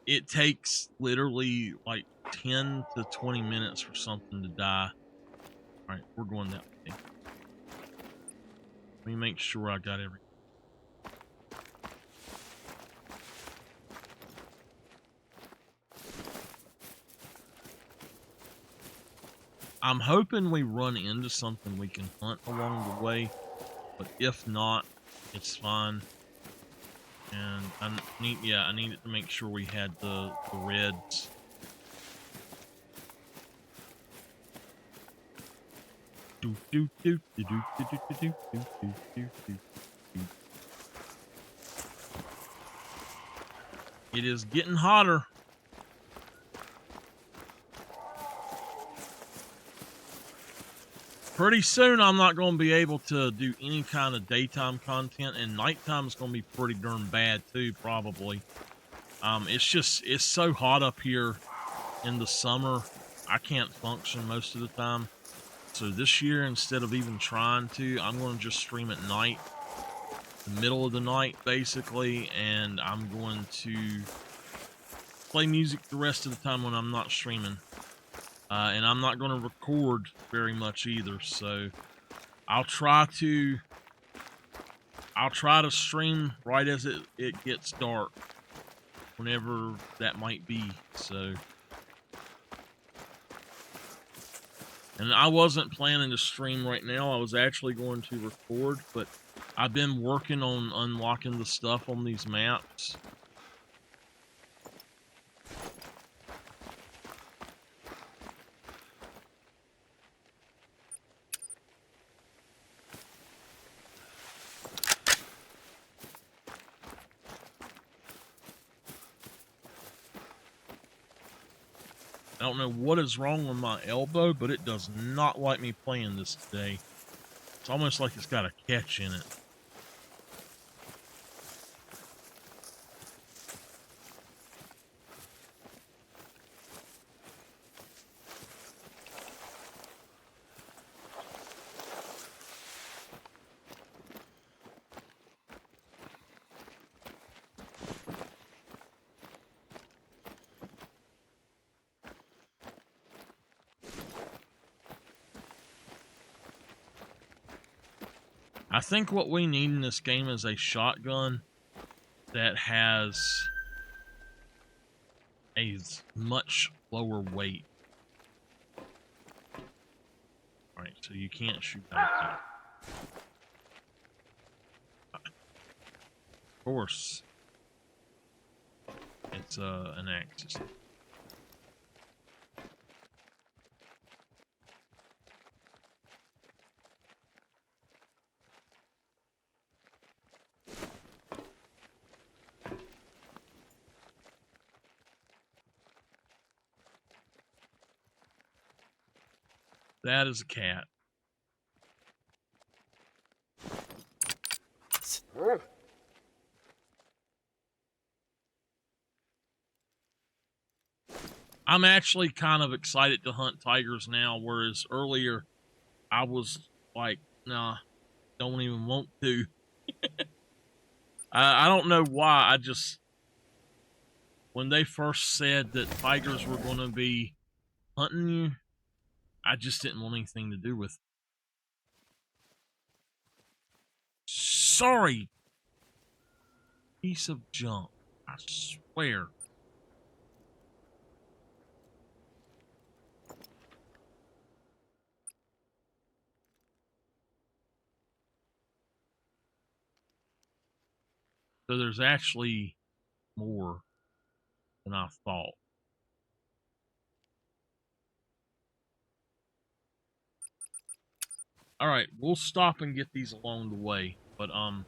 Speaker 1: it takes literally like 10 to 20 minutes for something to die. All right, we're going that way. Let me make sure I got everything. I'm hoping we run into something we can hunt along the way, but if not, it's fine. And I needed to make sure we had the reds. It is getting hotter. Pretty soon, I'm not going to be able to do any kind of daytime content, and nighttime is going to be pretty darn bad too, probably. It's so hot up here in the summer, I can't function most of the time. So this year, instead of even trying to, I'm going to just stream at night, the middle of the night, basically, and I'm going to play music the rest of the time when I'm not streaming. And I'm not going to record very much either, so I'll try to stream right as it gets dark, whenever that might be. So, and I wasn't planning to stream right now. I was actually going to record, but I've been working on unlocking the stuff on these maps. I don't know what is wrong with my elbow, but it does not like me playing this today. It's almost like it's got a catch in it. I think what we need in this game is a shotgun that has a much lower weight. Alright, so you can't shoot back there. Of course, it's an axis. That is a cat. I'm actually kind of excited to hunt tigers now, whereas earlier I was like, nah, don't even want to. I don't know why. I just, when they first said that tigers were going to be hunting you, I just didn't want anything to do with it. Sorry, piece of junk. I swear. So there's actually more than I thought. All right, we'll stop and get these along the way, but I'm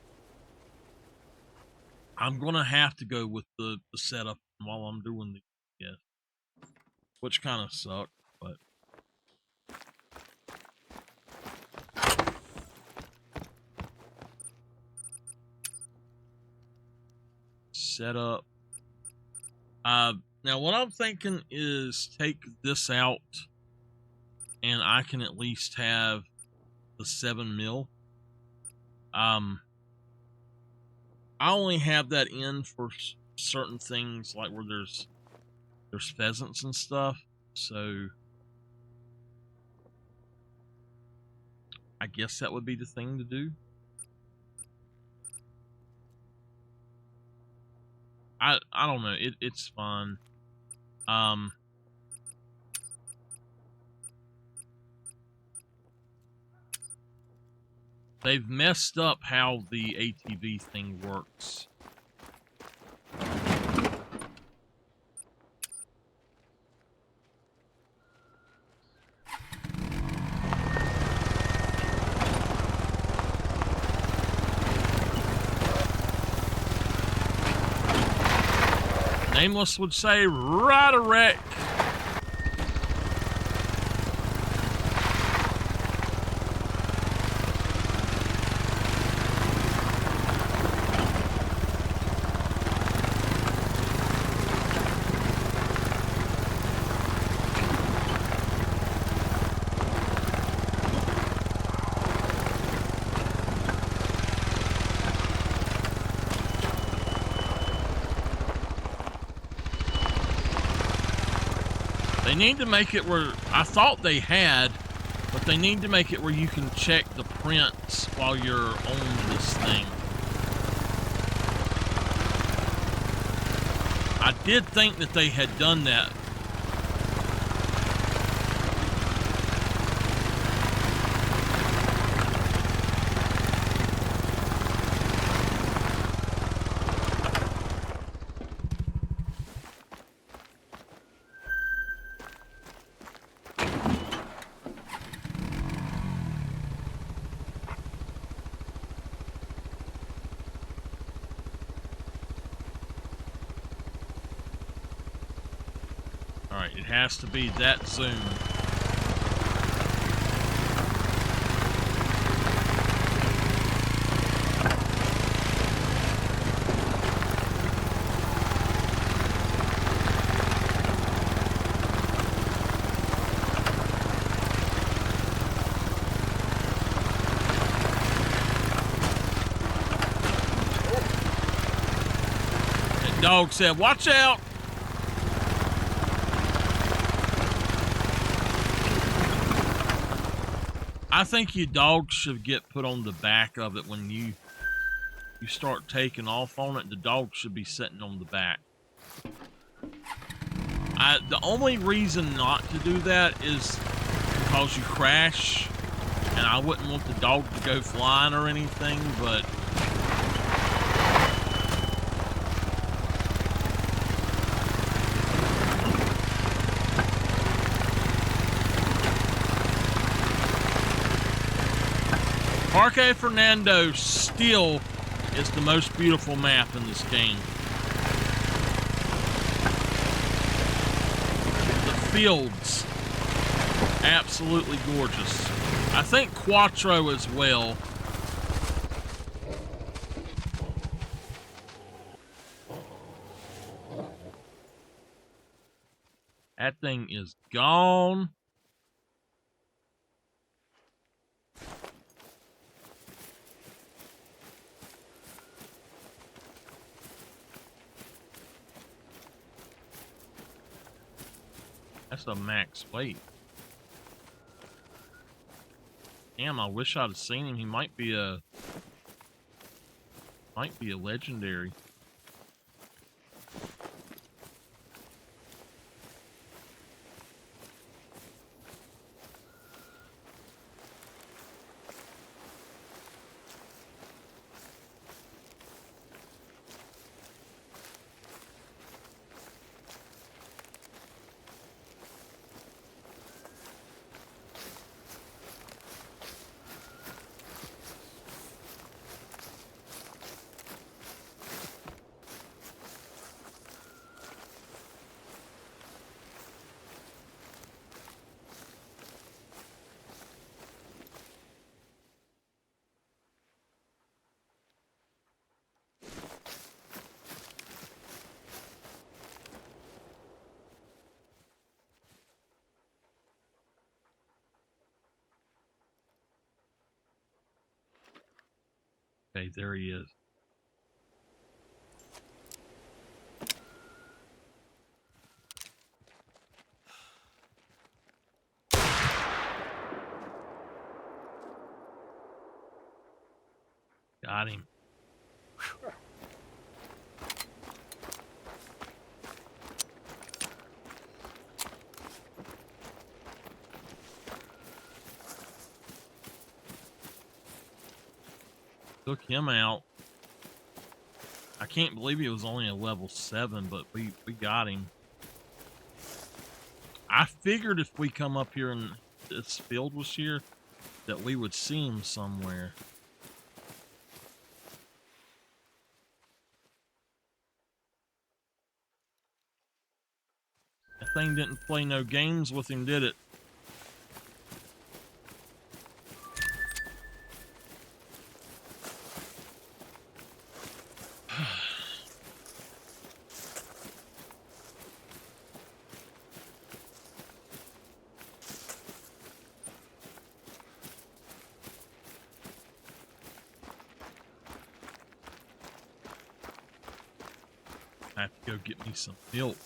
Speaker 1: gonna have to go with the setup while I'm doing the which kind of sucked, but setup. Now what I'm thinking is take this out, and I can at least have the 7mm. I only have that in for certain things, like where there's pheasants and stuff, so I guess that would be the thing to do. I don't know, it's fun. They've messed up how the ATV thing works. Nameless would say, ride a wreck. They need to make it where, I thought they had, but they need to make it where you can check the prints while you're on this thing. I did think that they had done that. Alright, it has to be that zoom. That dog said, "Watch out!" I think your dog should get put on the back of it when you start taking off on it. The dog should be sitting on the back. The only reason not to do that is because you crash, and I wouldn't want the dog to go flying or anything, but Parque Fernando still is the most beautiful map in this game. The fields, absolutely gorgeous. I think Quattro as well. That thing is gone. That's a max weight. Damn, I wish I'd have seen him. He might be a legendary. Okay, there he is. Got him. Took him out. I can't believe he was only a level 7, but we got him. I figured if we come up here and this field was here, that we would see him somewhere. That thing didn't play no games with him, did it? I have to go get me some milk.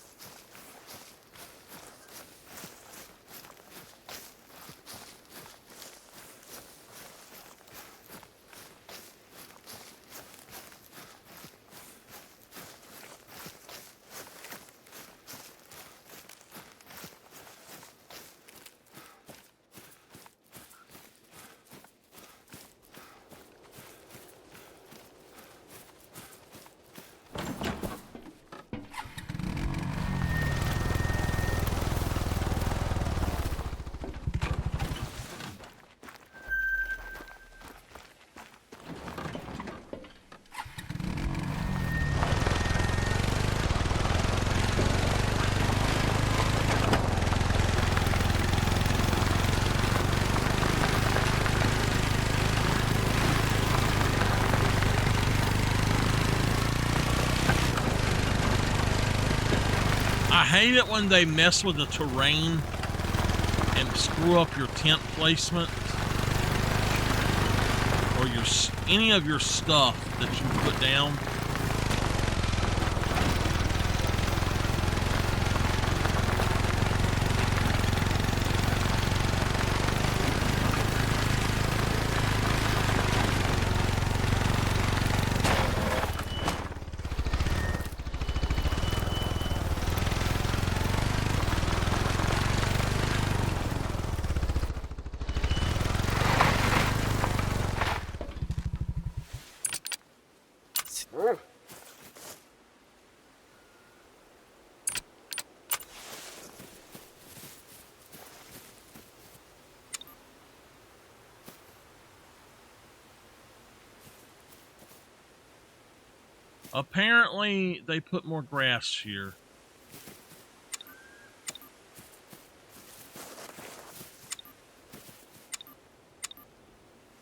Speaker 1: hate it when they mess with the terrain and screw up your tent placement or any of your stuff that you put down. Apparently, they put more grass here.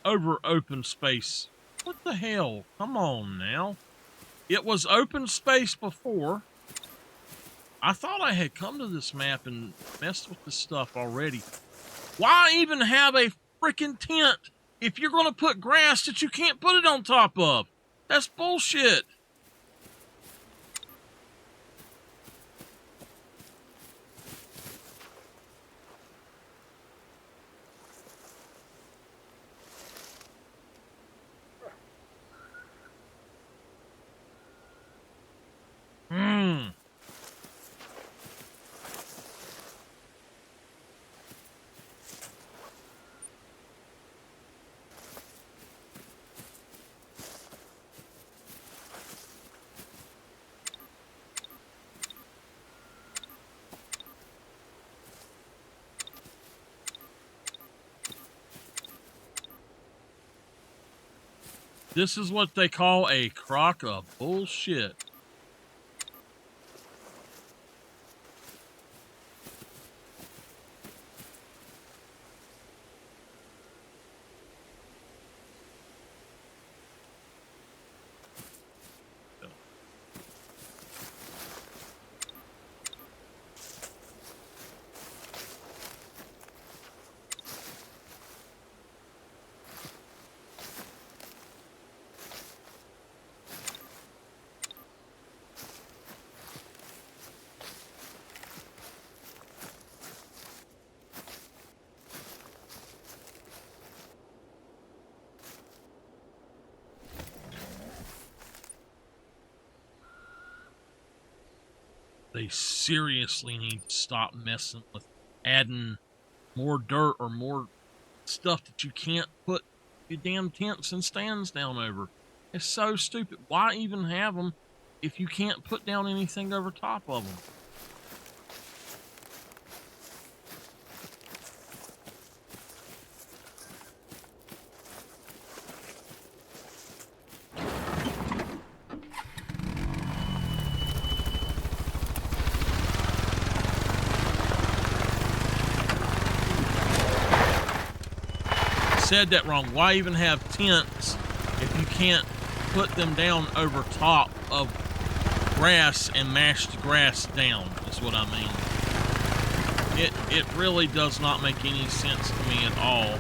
Speaker 1: Over open space. What the hell? Come on now. It was open space before. I thought I had come to this map and messed with this stuff already. Why even have a freaking tent if you're going to put grass that you can't put it on top of? That's bullshit. This is what they call a crock of bullshit. They seriously need to stop messing with adding more dirt or more stuff that you can't put your damn tents and stands down over. It's so stupid. Why even have them if you can't put down anything over top of them? Said that wrong. Why even have tents if you can't put them down over top of grass and mash the grass down, is what I mean. It really does not make any sense to me at all.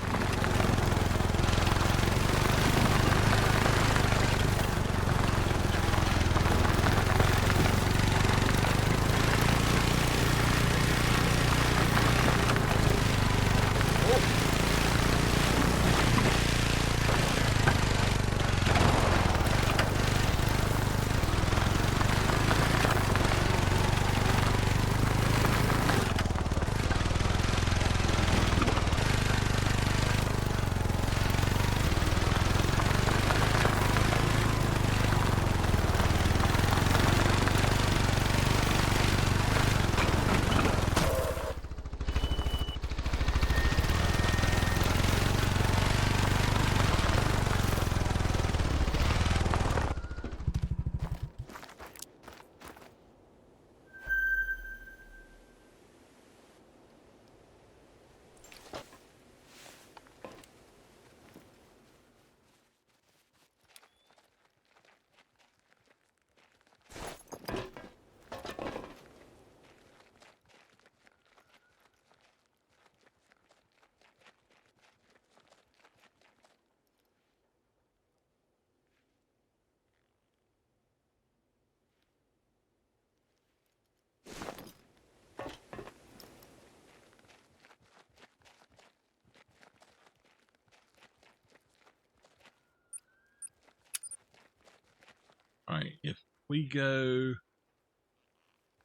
Speaker 1: right, if we go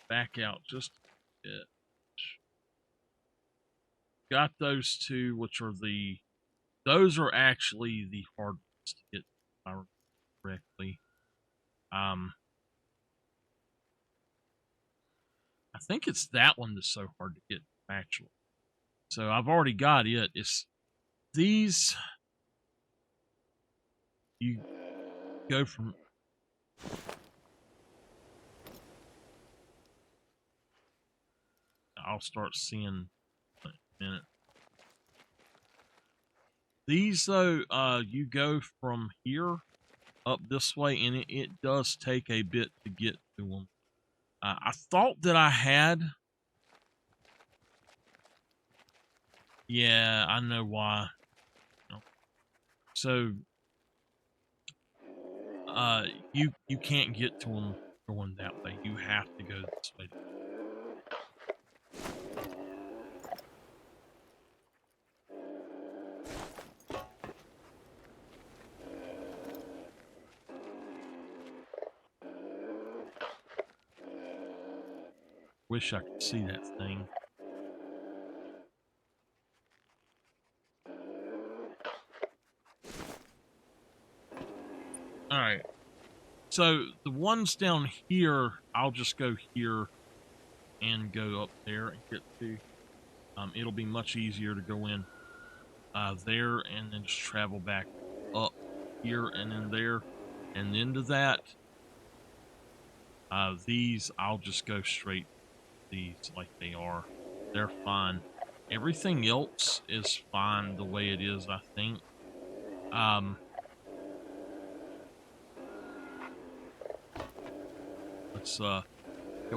Speaker 1: back out just a bit, got those two, which are those are actually the hard ones to get, if I remember correctly. I think it's that one that's so hard to get, actually. So I've already got it. It's these. You go from. I'll start seeing in a minute. These, though, you go from here up this way, and it does take a bit to get to them. I thought that I had. Yeah, I know why. So, you can't get to them going that way. You have to go this way. Wish I could see that thing. Alright. So, the ones down here, I'll just go here and go up there and get to. It'll be much easier to go in there and then just travel back up here and then there and then to that. These, I'll just go straight these like they are. They're fine. Everything else is fine the way it is, I think. Let's go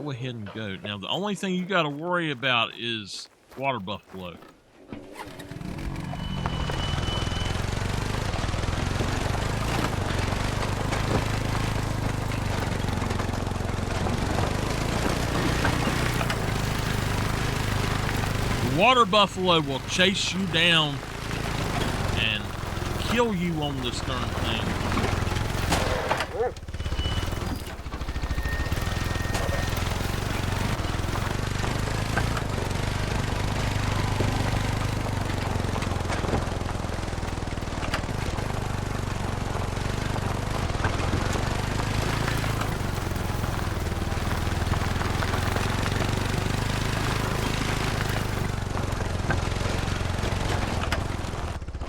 Speaker 1: ahead and go. Now, the only thing you got to worry about is water buffalo. The water buffalo will chase you down and kill you on this darn thing.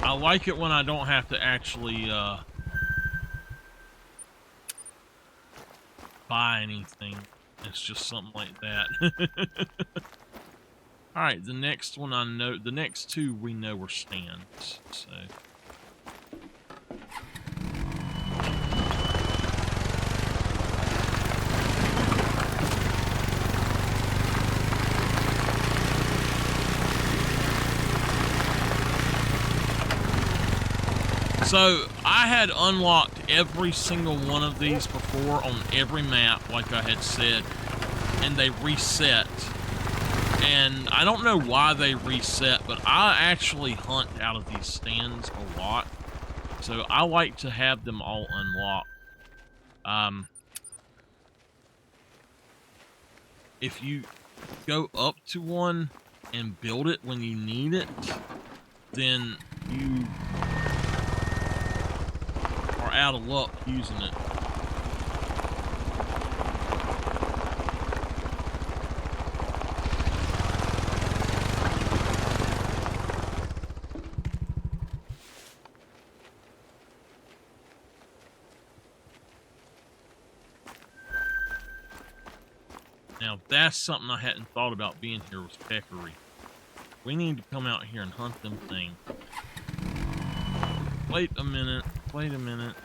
Speaker 1: I like it when I don't have to actually buy anything. It's just something like that. Alright, the next one I know, the next two we know are stands, so. So, I had unlocked every single one of these before on every map, like I had said, and they reset. And I don't know why they reset, but I actually hunt out of these stands a lot. So, I like to have them all unlocked. If you go up to one and build it when you need it, then you out of luck using it. Now that's something I hadn't thought about being here was peccary. We need to come out here and hunt them things. Wait a minute. Wait a minute.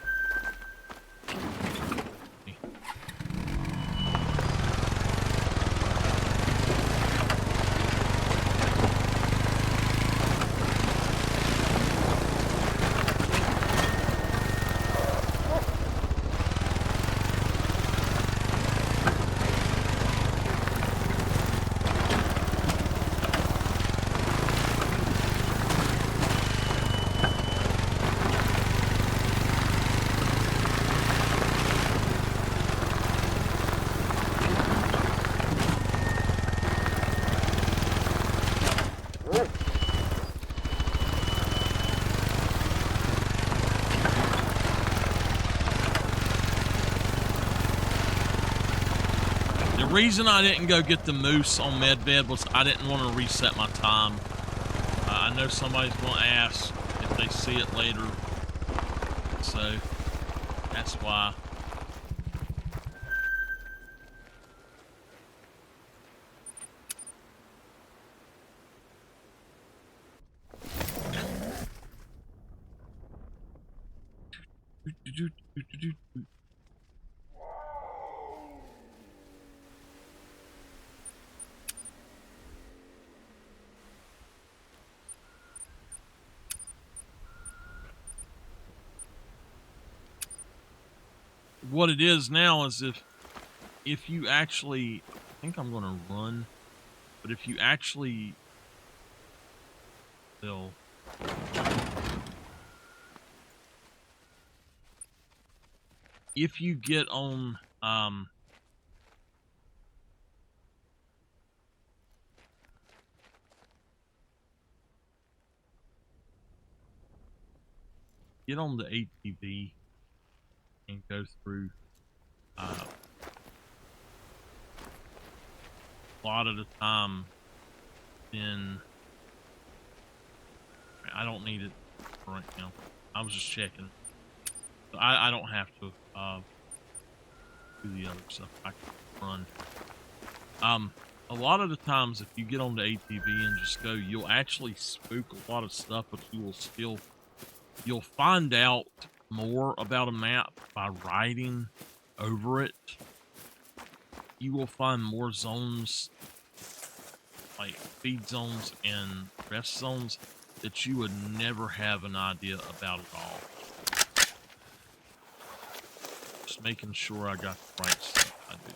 Speaker 1: The reason I didn't go get the moose on medbed was I didn't want to reset my time. I know somebody's going to ask if they see it later, so that's why. What it is now is if you actually, I think I'm going to run, but if you actually, they'll, if you get on, get on the ATV and go through, a lot of the time, then I don't need it right now. I was just checking. I don't have to do the other stuff. I can run. A lot of the times, if you get on the ATV and just go, you'll actually spook a lot of stuff, but you will still, you'll find out more about a map by riding over it. You will find more zones, like feed zones and rest zones, that you would never have an idea about at all. Just making sure I got the right stuff. I do.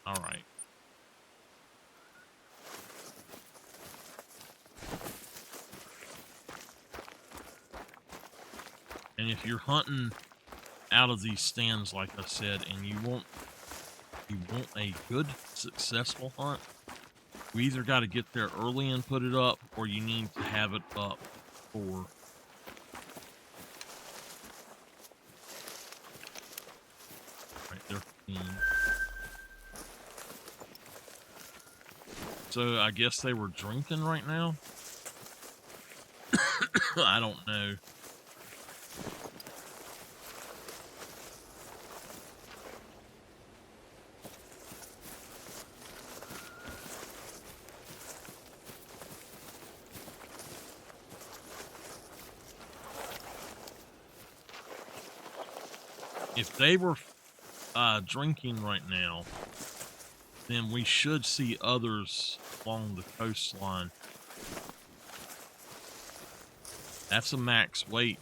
Speaker 1: All right. And if you're hunting out of these stands, like I said, and you want a good, successful hunt, you either got to get there early and put it up, or you need to have it up for right there. So I guess they were drinking right now. I don't know. If they were drinking right now, then we should see others along the coastline. That's a max weight.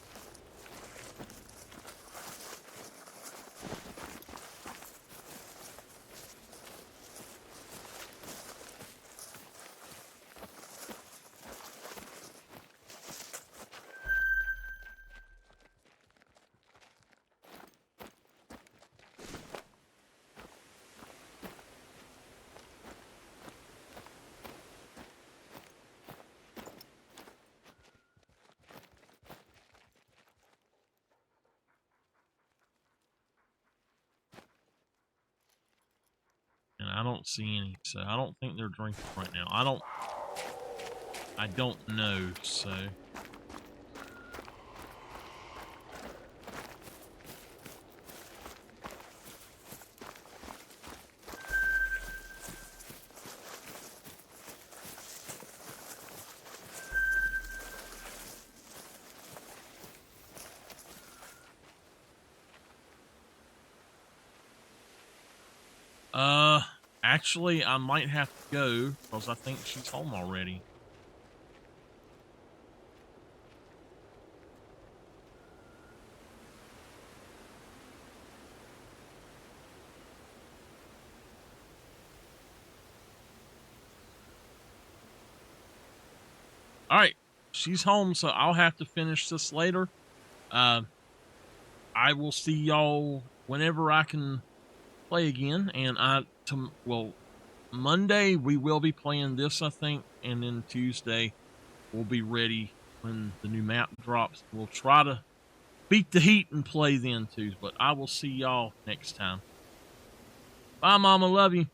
Speaker 1: And I don't see any, so I don't think they're drinking right now. I don't know, so. Actually, I might have to go because I think she's home already. All right, she's home, so I'll have to finish this later. I will see y'all whenever I can play again. And Monday we will be playing this, I think, and then Tuesday we'll be ready when the new map drops. We'll try to beat the heat and play then too. But I will see y'all next time. Bye, Mama. Love you.